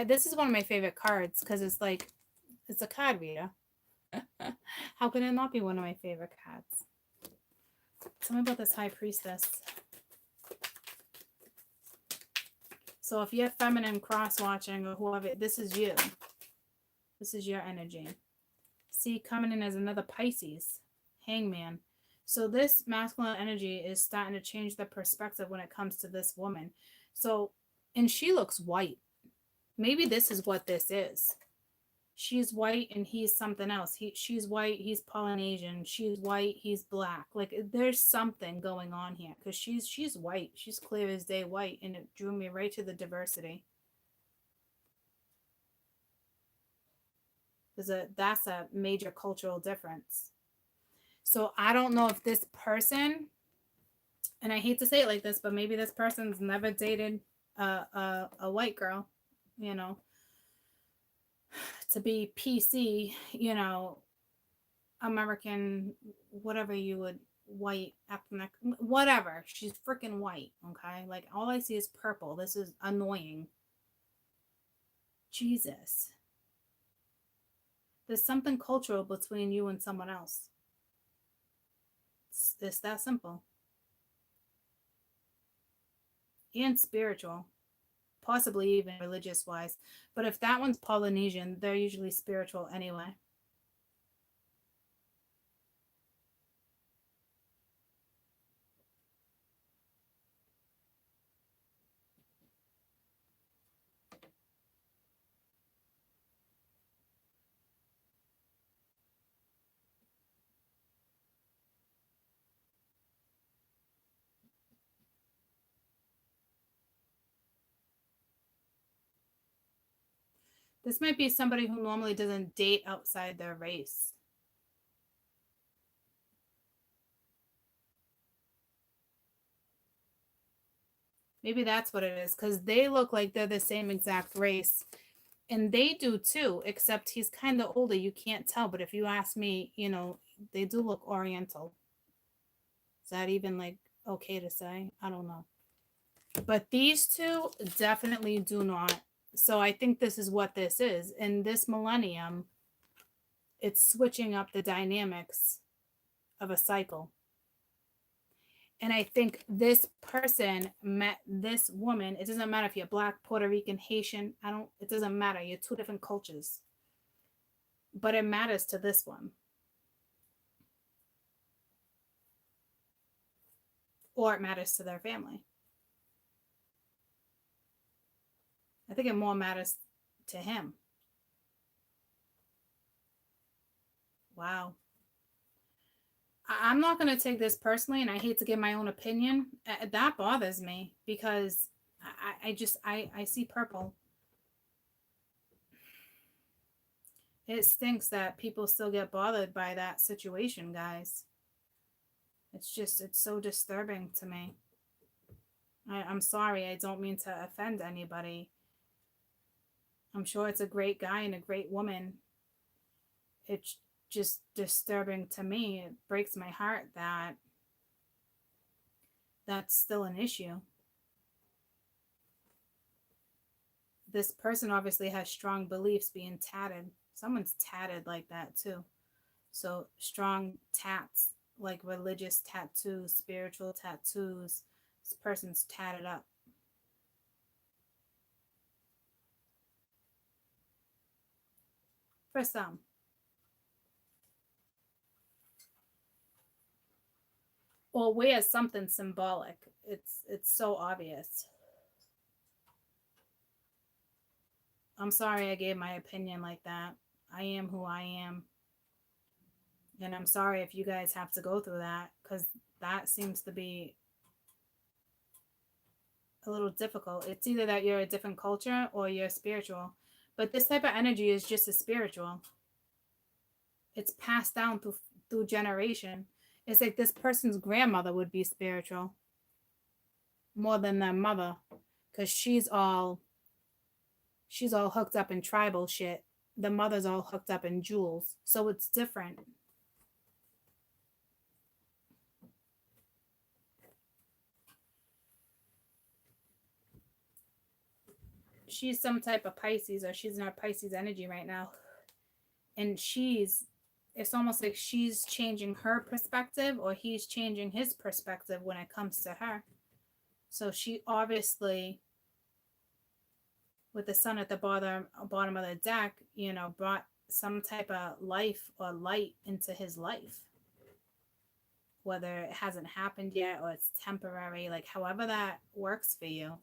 This is one of my favorite cards because it's like, it's a card reader. How can it not be one of my favorite cards? Tell me about this High Priestess. So if you're feminine cross-watching or whoever, this is you. This is your energy. See, coming in as another Pisces, Hangman. So this masculine energy is starting to change the perspective when it comes to this woman. So, and she looks white. Maybe this is what this is. She's white and he's something else. She's white, he's Polynesian. She's white, he's black. Like there's something going on here because she's white. She's clear as day white, and it drew me right to the diversity. That's a major cultural difference. So I don't know if this person, and I hate to say it like this, but maybe this person's never dated a white girl, to be PC, American, whatever you would, white, ethnic, whatever. She's freaking white, okay? Like, all I see is purple. This is annoying. Jesus. There's something cultural between you and someone else. It's that simple. And spiritual. Possibly even religious wise. But if that one's Polynesian, they're usually spiritual anyway. This might be somebody who normally doesn't date outside their race. Maybe that's what it is, because they look like they're the same exact race. And they do too, except he's kind of older. You can't tell. But if you ask me, you know, they do look Oriental. Is that even like okay to say? I don't know. But these two definitely do not. So I think this is what this is. In this millennium, it's switching up the dynamics of a cycle. And I think this person met this woman. It doesn't matter if you're Black, Puerto Rican, Haitian. It doesn't matter. You're two different cultures. But it matters to this one. Or it matters to their family. I think it more matters to him. Wow. I'm not going to take this personally, and I hate to give my own opinion. That bothers me because I see purple. It stinks that people still get bothered by that situation, guys. It's so disturbing to me. I'm sorry. I don't mean to offend anybody. I'm sure it's a great guy and a great woman. It's just disturbing to me. It breaks my heart that that's still an issue. This person obviously has strong beliefs being tatted. Someone's tatted like that too. So strong tats, like religious tattoos, spiritual tattoos. This person's tatted up. For some. Or wears something symbolic. It's so obvious. I'm sorry I gave my opinion like that. I am who I am. And I'm sorry if you guys have to go through that, because that seems to be a little difficult. It's either that you're a different culture or you're spiritual. But this type of energy is just as spiritual. It's passed down through generation. It's like this person's grandmother would be spiritual more than their mother, because she's all hooked up in tribal shit. The mother's all hooked up in jewels. So it's different. She's some type of Pisces, or she's in our Pisces energy right now. And it's almost like she's changing her perspective, or he's changing his perspective when it comes to her. So she obviously, with the sun at the bottom of the deck, you know, brought some type of life or light into his life. Whether it hasn't happened yet or it's temporary, like however that works for you.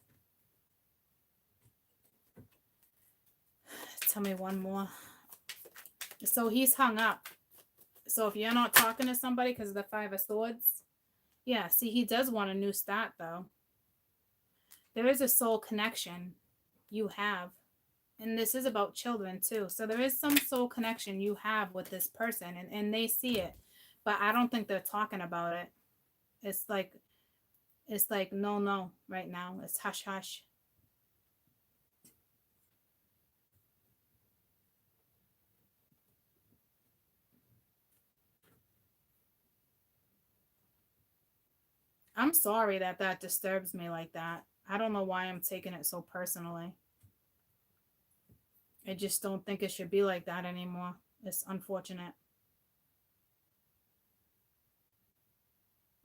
Tell me one more. So he's hung up. So if you're not talking to somebody because of the Five of Swords, yeah, see, he does want a new start, though. There is a soul connection you have. And this is about children, too. So there is some soul connection you have with this person, and they see it. But I don't think they're talking about it. It's like no right now. It's hush hush. I'm sorry that disturbs me like that. I don't know why I'm taking it so personally. I just don't think it should be like that anymore. It's unfortunate.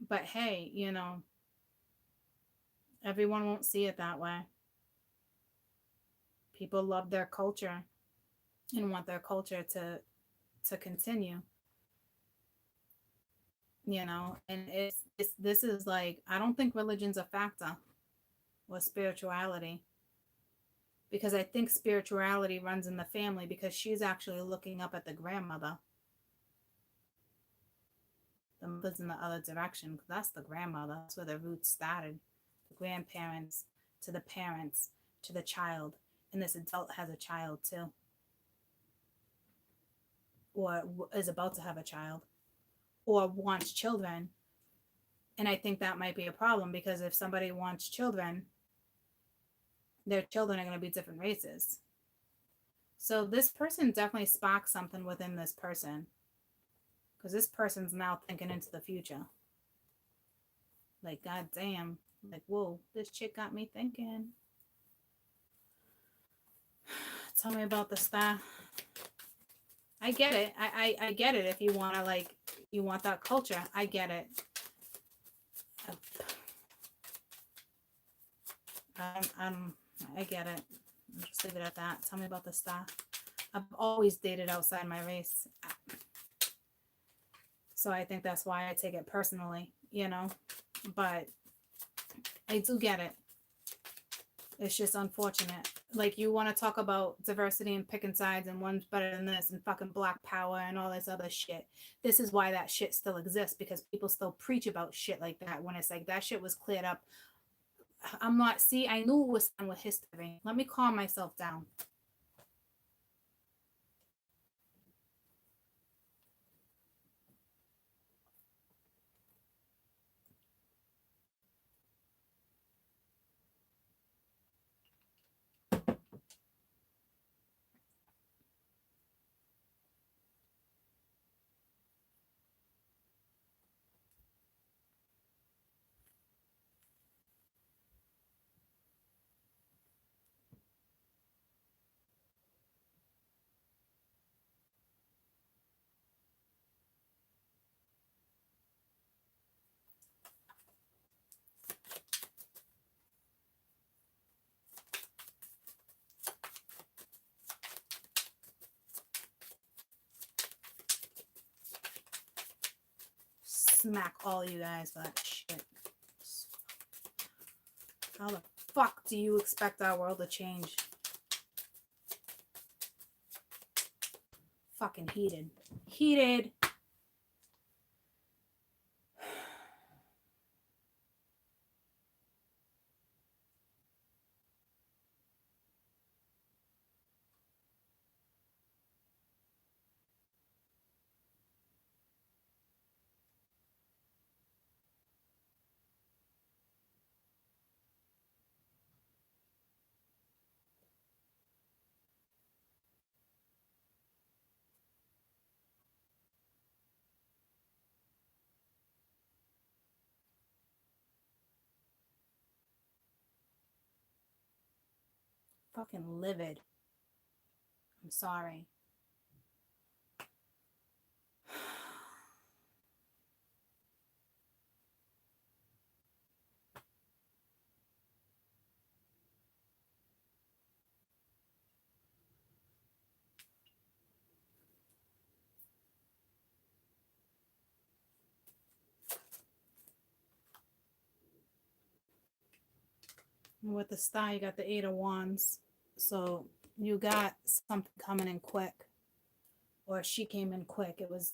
But hey, you know, everyone won't see it that way. People love their culture and want their culture to continue. You know, and this is like, I don't think religion's a factor with spirituality, because I think spirituality runs in the family, because she's actually looking up at the grandmother. The mother's in the other direction, because that's the grandmother. That's where the roots started. The grandparents to the parents to the child, and this adult has a child too. or is about to have a child or wants children. And I think that might be a problem, because if somebody wants children, their children are going to be different races. So this person definitely sparks something within this person, because this person's now thinking into the future. Like, god damn, like, whoa, this chick got me thinking. Tell me about the star. I get it. I get it. If you want to, like, you want that culture, I get it. I get it. I'll just leave it at that. Tell me about the star. I've always dated outside my race, so I think that's why I take it personally, you know. But I do get it. It's just unfortunate. Like, you want to talk about diversity and picking sides and one's better than this and fucking black power and all this other shit. This is why that shit still exists, because people still preach about shit like that when it's like that shit was cleared up. I'm not, see, I knew it was done with history. Let me calm myself down. Smack all you guys for that shit. How the fuck do you expect our world to change? Fucking heated. Heated. Fucking livid. I'm sorry. With the star, you got the 8 of Wands. So you got something coming in quick. Or she came in quick. It was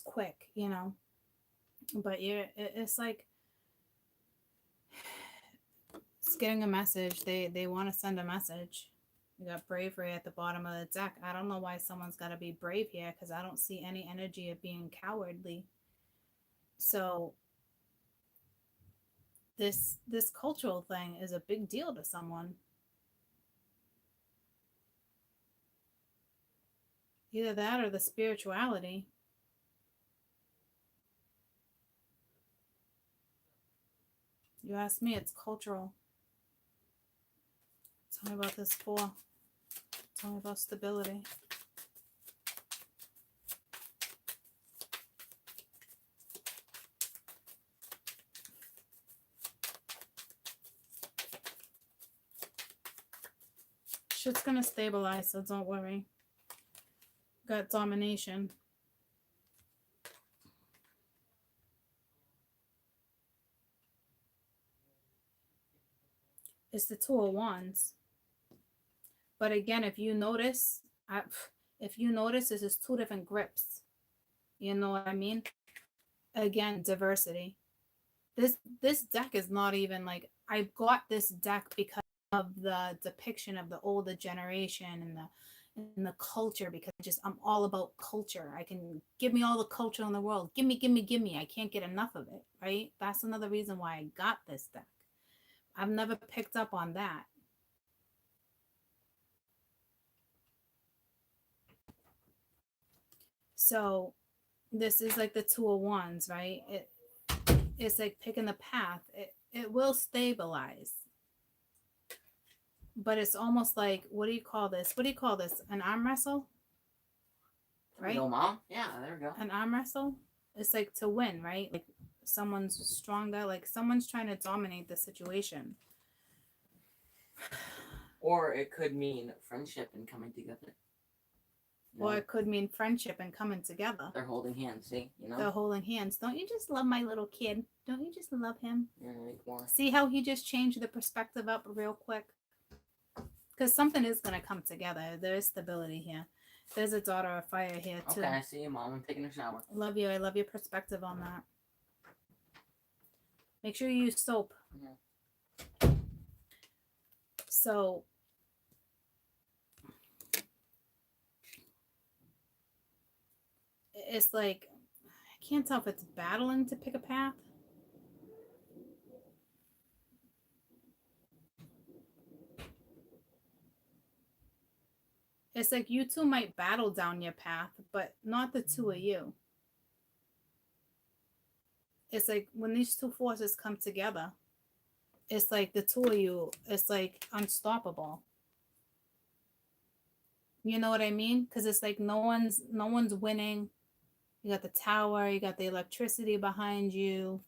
quick, you know. But yeah, it's like, it's getting a message. They want to send a message. You got bravery at the bottom of the deck. I don't know why someone's got to be brave here, because I don't see any energy of being cowardly. So this cultural thing is a big deal to someone. Either that or the spirituality. You ask me, it's cultural. Tell me about this 4. Tell me about stability. Shit's gonna stabilize, so don't worry. Got domination. It's the 2 of Wands. But again, if you notice, this is 2 different grips. You know what I mean? Again, diversity. This deck is not even like, I got this deck because of the depiction of the older generation and in the culture, because I'm all about culture. I can give me all the culture in the world. Give me, give me, give me. I can't get enough of it, right? That's another reason why I got this deck. I've never picked up on that. So this is like the Two of Wands, right? It's like picking the path. It will stabilize. But it's almost like, what do you call this? What do you call this? An arm wrestle? Right? There we go, Mom. Yeah, there we go. An arm wrestle? It's like to win, right? Like someone's stronger, like someone's trying to dominate the situation. Or it could mean friendship and coming together. You know? Or it could mean friendship and coming together. They're holding hands, see? You know? They're holding hands. Don't you just love my little kid? Don't you just love him? Yeah, more. See how he just changed the perspective up real quick? Because something is going to come together. There is stability here. There's a daughter of fire here, too. Okay, I see you, Mom. I'm taking a shower. Love you. I love your perspective on that. Make sure you use soap. Yeah. So, it's like, I can't tell if it's battling to pick a path. It's like you two might battle down your path, but not the two of you. It's like when these two forces come together, it's like the two of you, it's like unstoppable. You know what I mean? Because it's like no one's winning. You got the tower, you got the electricity behind you.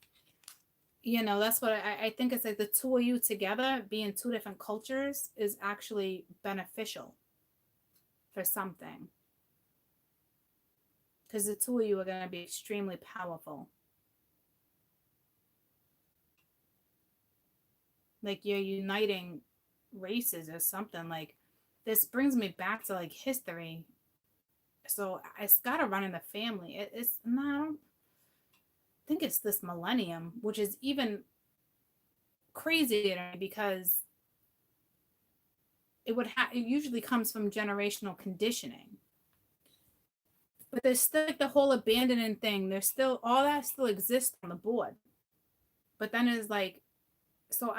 You know, that's what I think. It's like the two of you together, being two different cultures, is actually beneficial for something. Because the two of you are going to be extremely powerful. Like you're uniting races or something. Like this brings me back to like history. So it's got to run in the family. It's not, I think it's this millennium, which is even crazier to me because it usually comes from generational conditioning. But there's still like the whole abandonment thing. There's still, all that still exists on the board. But then it's like, so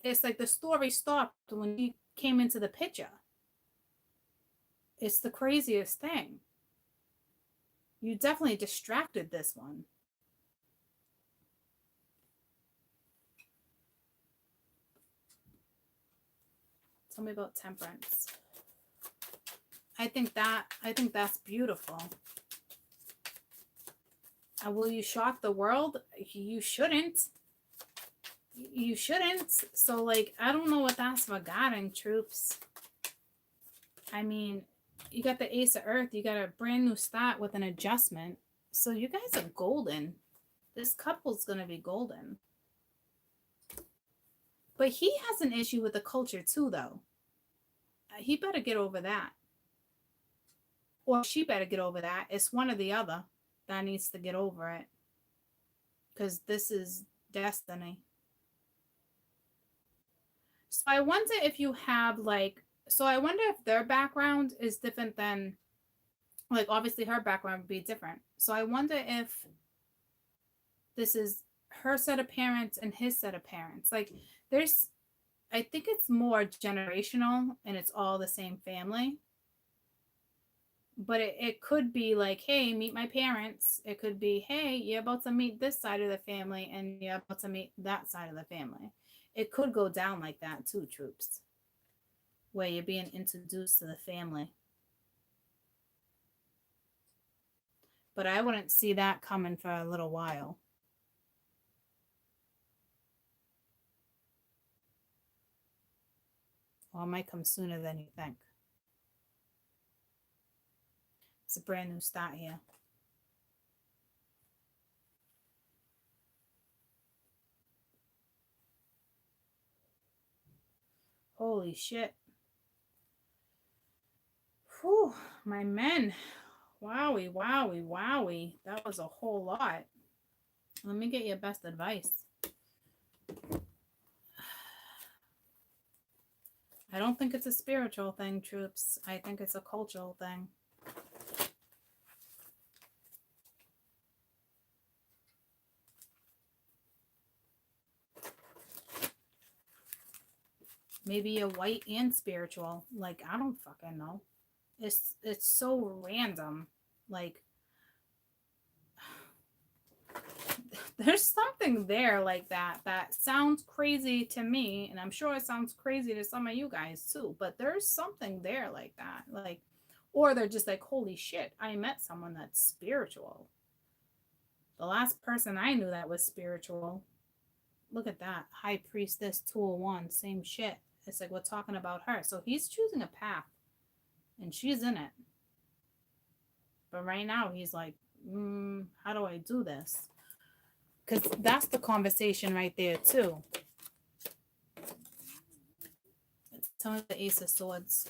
it's like the story stopped when he came into the picture. It's the craziest thing. You definitely distracted this one. Tell me about temperance. I think that's beautiful. Will you shock the world? You shouldn't. You shouldn't. So like, I don't know what that's regarding, troops. I mean, you got the Ace of Earth. You got a brand new start with an adjustment. So you guys are golden. This couple's going to be golden. But he has an issue with the culture too, though. He better get over that. Or she better get over that. It's one or the other that needs to get over it. Because this is destiny. So I wonder if you have like, so I wonder if their background is different than, like obviously her background would be different. So I wonder if this is her set of parents and his set of parents. Like there's, I think it's more generational and it's all the same family. But it could be like, hey, meet my parents. It could be, hey, you're about to meet this side of the family and you're about to meet that side of the family. It could go down like that too, troops, where you're being introduced to the family. But I wouldn't see that coming for a little while. Well, it might come sooner than you think. It's a brand new start here. Holy shit. Whew, my men. Wowie, wowie, wowie. That was a whole lot. Let me get your best advice. I don't think it's a spiritual thing, troops. I think it's a cultural thing. Maybe you're white and spiritual. Like, I don't fucking know. It's so random. Like, there's something there like that sounds crazy to me, and I'm sure it sounds crazy to some of you guys too, but there's something there like that. Like, or they're just like, holy shit, I met someone that's spiritual. The last person I knew that was spiritual, look at that, high priestess 201, same shit. It's like we're talking about her. So he's choosing a path and she's in it. But right now he's like, how do I do this? Because that's the conversation right there too. Tell me the Ace of Swords.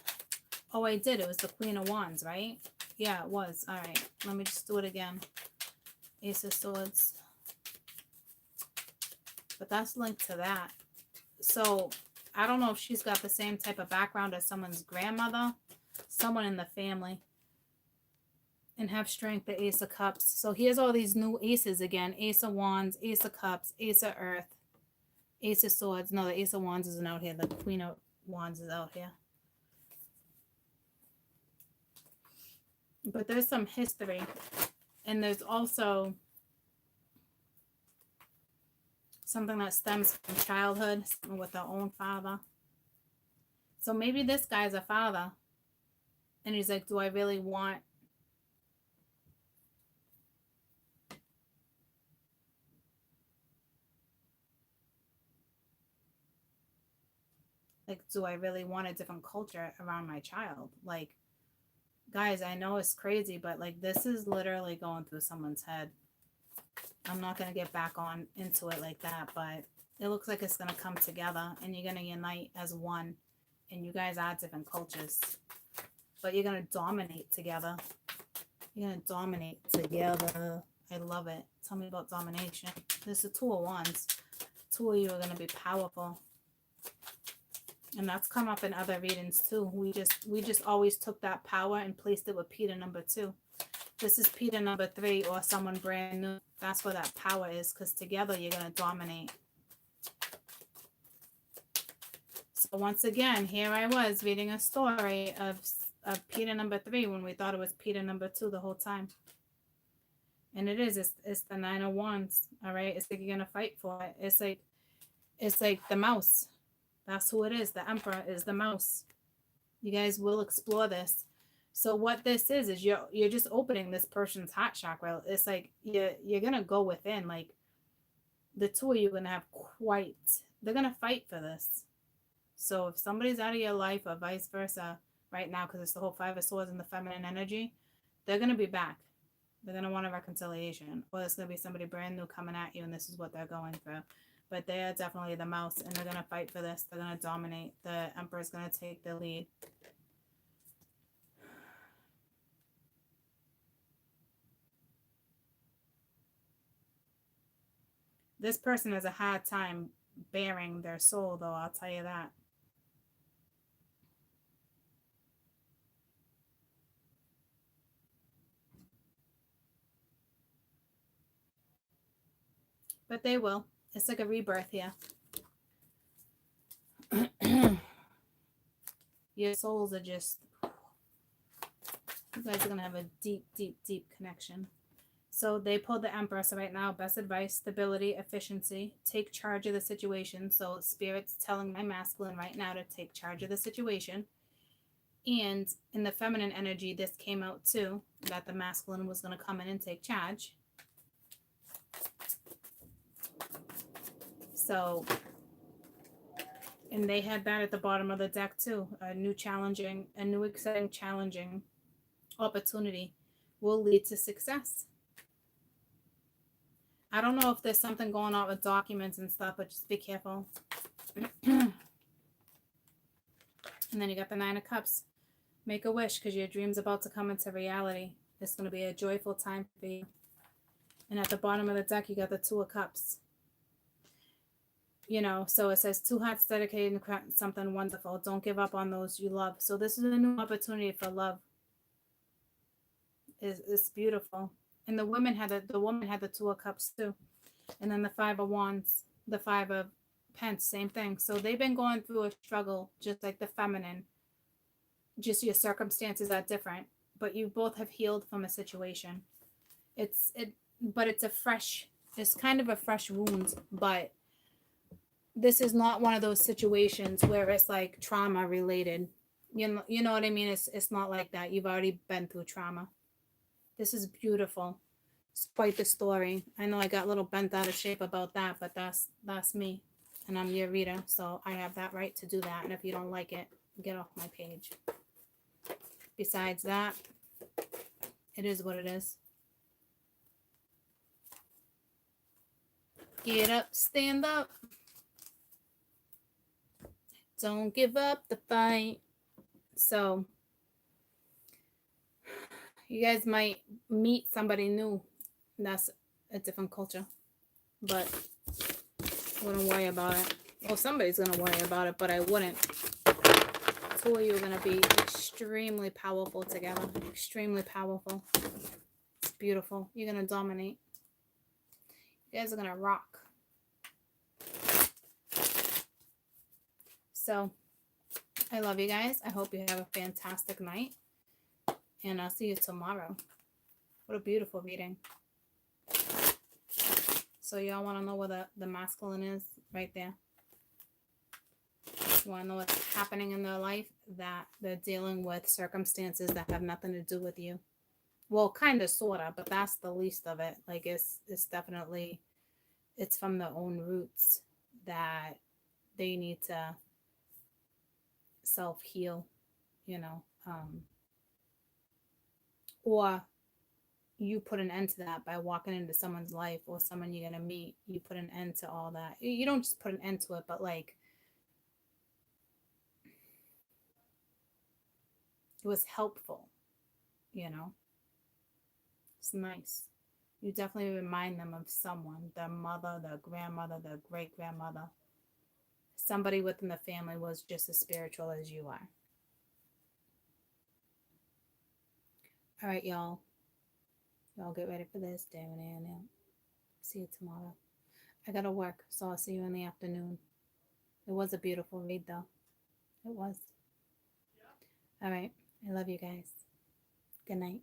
Oh, I did. It was the Queen of Wands, right? Yeah, it was. All right. Let me just do it again. Ace of Swords. But that's linked to that. So I don't know if she's got the same type of background as someone's grandmother, someone in the family. And have strength, the Ace of Cups. So here's all these new aces again. Ace of Wands, Ace of Cups, Ace of Earth, Ace of Swords. No, the Ace of Wands isn't out here. The Queen of Wands is out here. But there's some history. And there's also something that stems from childhood, something with their own father. So maybe this guy's a father. And he's like, do I really want... Like, do I really want a different culture around my child? Like, guys, I know it's crazy, but like, this is literally going through someone's head. I'm not going to get back on into it like that, but it looks like it's going to come together and you're going to unite as one. And you guys are different cultures, but you're going to dominate together. You're going to dominate together. I love it. Tell me about domination. This is 2 of Wands. 2 of you are going to be powerful. And that's come up in other readings too. We just always took that power and placed it with Peter number 2. This is Peter number 3 or someone brand new. That's where that power is, because together you're going to dominate. So once again, here I was reading a story of Peter number 3 when we thought it was Peter number 2 the whole time. And it is. It's the 9 of Wands. All right. It's like you're going to fight for it. It's like the mouse. That's who it is. The Emperor is the mouse. You guys will explore this. So what this is you're just opening this person's heart chakra. It's like you're gonna go within. Like, the 2 of you are gonna have they're gonna fight for this. So if somebody's out of your life or vice versa right now, because it's the whole 5 of Swords and the feminine energy, they're gonna be back. They're gonna want a reconciliation, or there's gonna be somebody brand new coming at you, and this is what they're going through. But they are definitely the mouse, and they're going to fight for this. They're going to dominate. The Emperor's going to take the lead. This person has a hard time bearing their soul, though, I'll tell you that. But they will. It's like a rebirth here. Your souls are just... You guys are going to have a deep, deep, deep connection. So they pulled the Emperor. So right now, best advice, stability, efficiency. Take charge of the situation. So Spirit's telling my masculine right now to take charge of the situation. And in the feminine energy, this came out too, that the masculine was going to come in and take charge. So, and they had that at the bottom of the deck too. A new exciting, challenging opportunity will lead to success. I don't know if there's something going on with documents and stuff, but just be careful. And then you got the 9 of Cups. Make a wish, because your dream's about to come into reality. It's going to be a joyful time for you. And at the bottom of the deck, you got the 2 of Cups. You know, so it says 2 hearts dedicated to something wonderful. Don't give up on those you love. So this is a new opportunity for love. It's beautiful. And the woman had the 2 of cups too. And then the 5 of wands, the 5 of pence, same thing. So they've been going through a struggle, just like the feminine. Just your circumstances are different, but you both have healed from a situation. But it's kind of a fresh wound, but this is not one of those situations where it's like trauma related. You know what I mean? It's not like that. You've already been through trauma. This is beautiful. It's quite the story. I know I got a little bent out of shape about that, but that's me. And I'm your reader, so I have that right to do that. And if you don't like it, get off my page. Besides that, it is what it is. Get up, stand up. Don't give up the fight. So, you guys might meet somebody new. That's a different culture. But I wouldn't worry about it. Well, somebody's going to worry about it, but I wouldn't. 2 of you are going to be extremely powerful together. Extremely powerful. It's beautiful. You're going to dominate. You guys are going to rock. So, I love you guys. I hope you have a fantastic night. And I'll see you tomorrow. What a beautiful reading. So y'all want to know where the masculine is? Right there. You want to know what's happening in their life? That they're dealing with circumstances that have nothing to do with you. Well, kind of, sort of, but that's the least of it. Like, it's definitely, it's from their own roots that they need to self-heal, you know. Or you put an end to that by walking into someone's life or someone you're going to meet. You put an end to all that. You don't just put an end to it, but like, it was helpful, you know. It's nice. You definitely remind them of someone, their mother, their grandmother, their great-grandmother. Somebody within the family was just as spiritual as you are. All right, y'all. Y'all get ready for this. Damn it, see you tomorrow. I gotta work, so I'll see you in the afternoon. It was a beautiful read, though. It was. All right. I love you guys. Good night.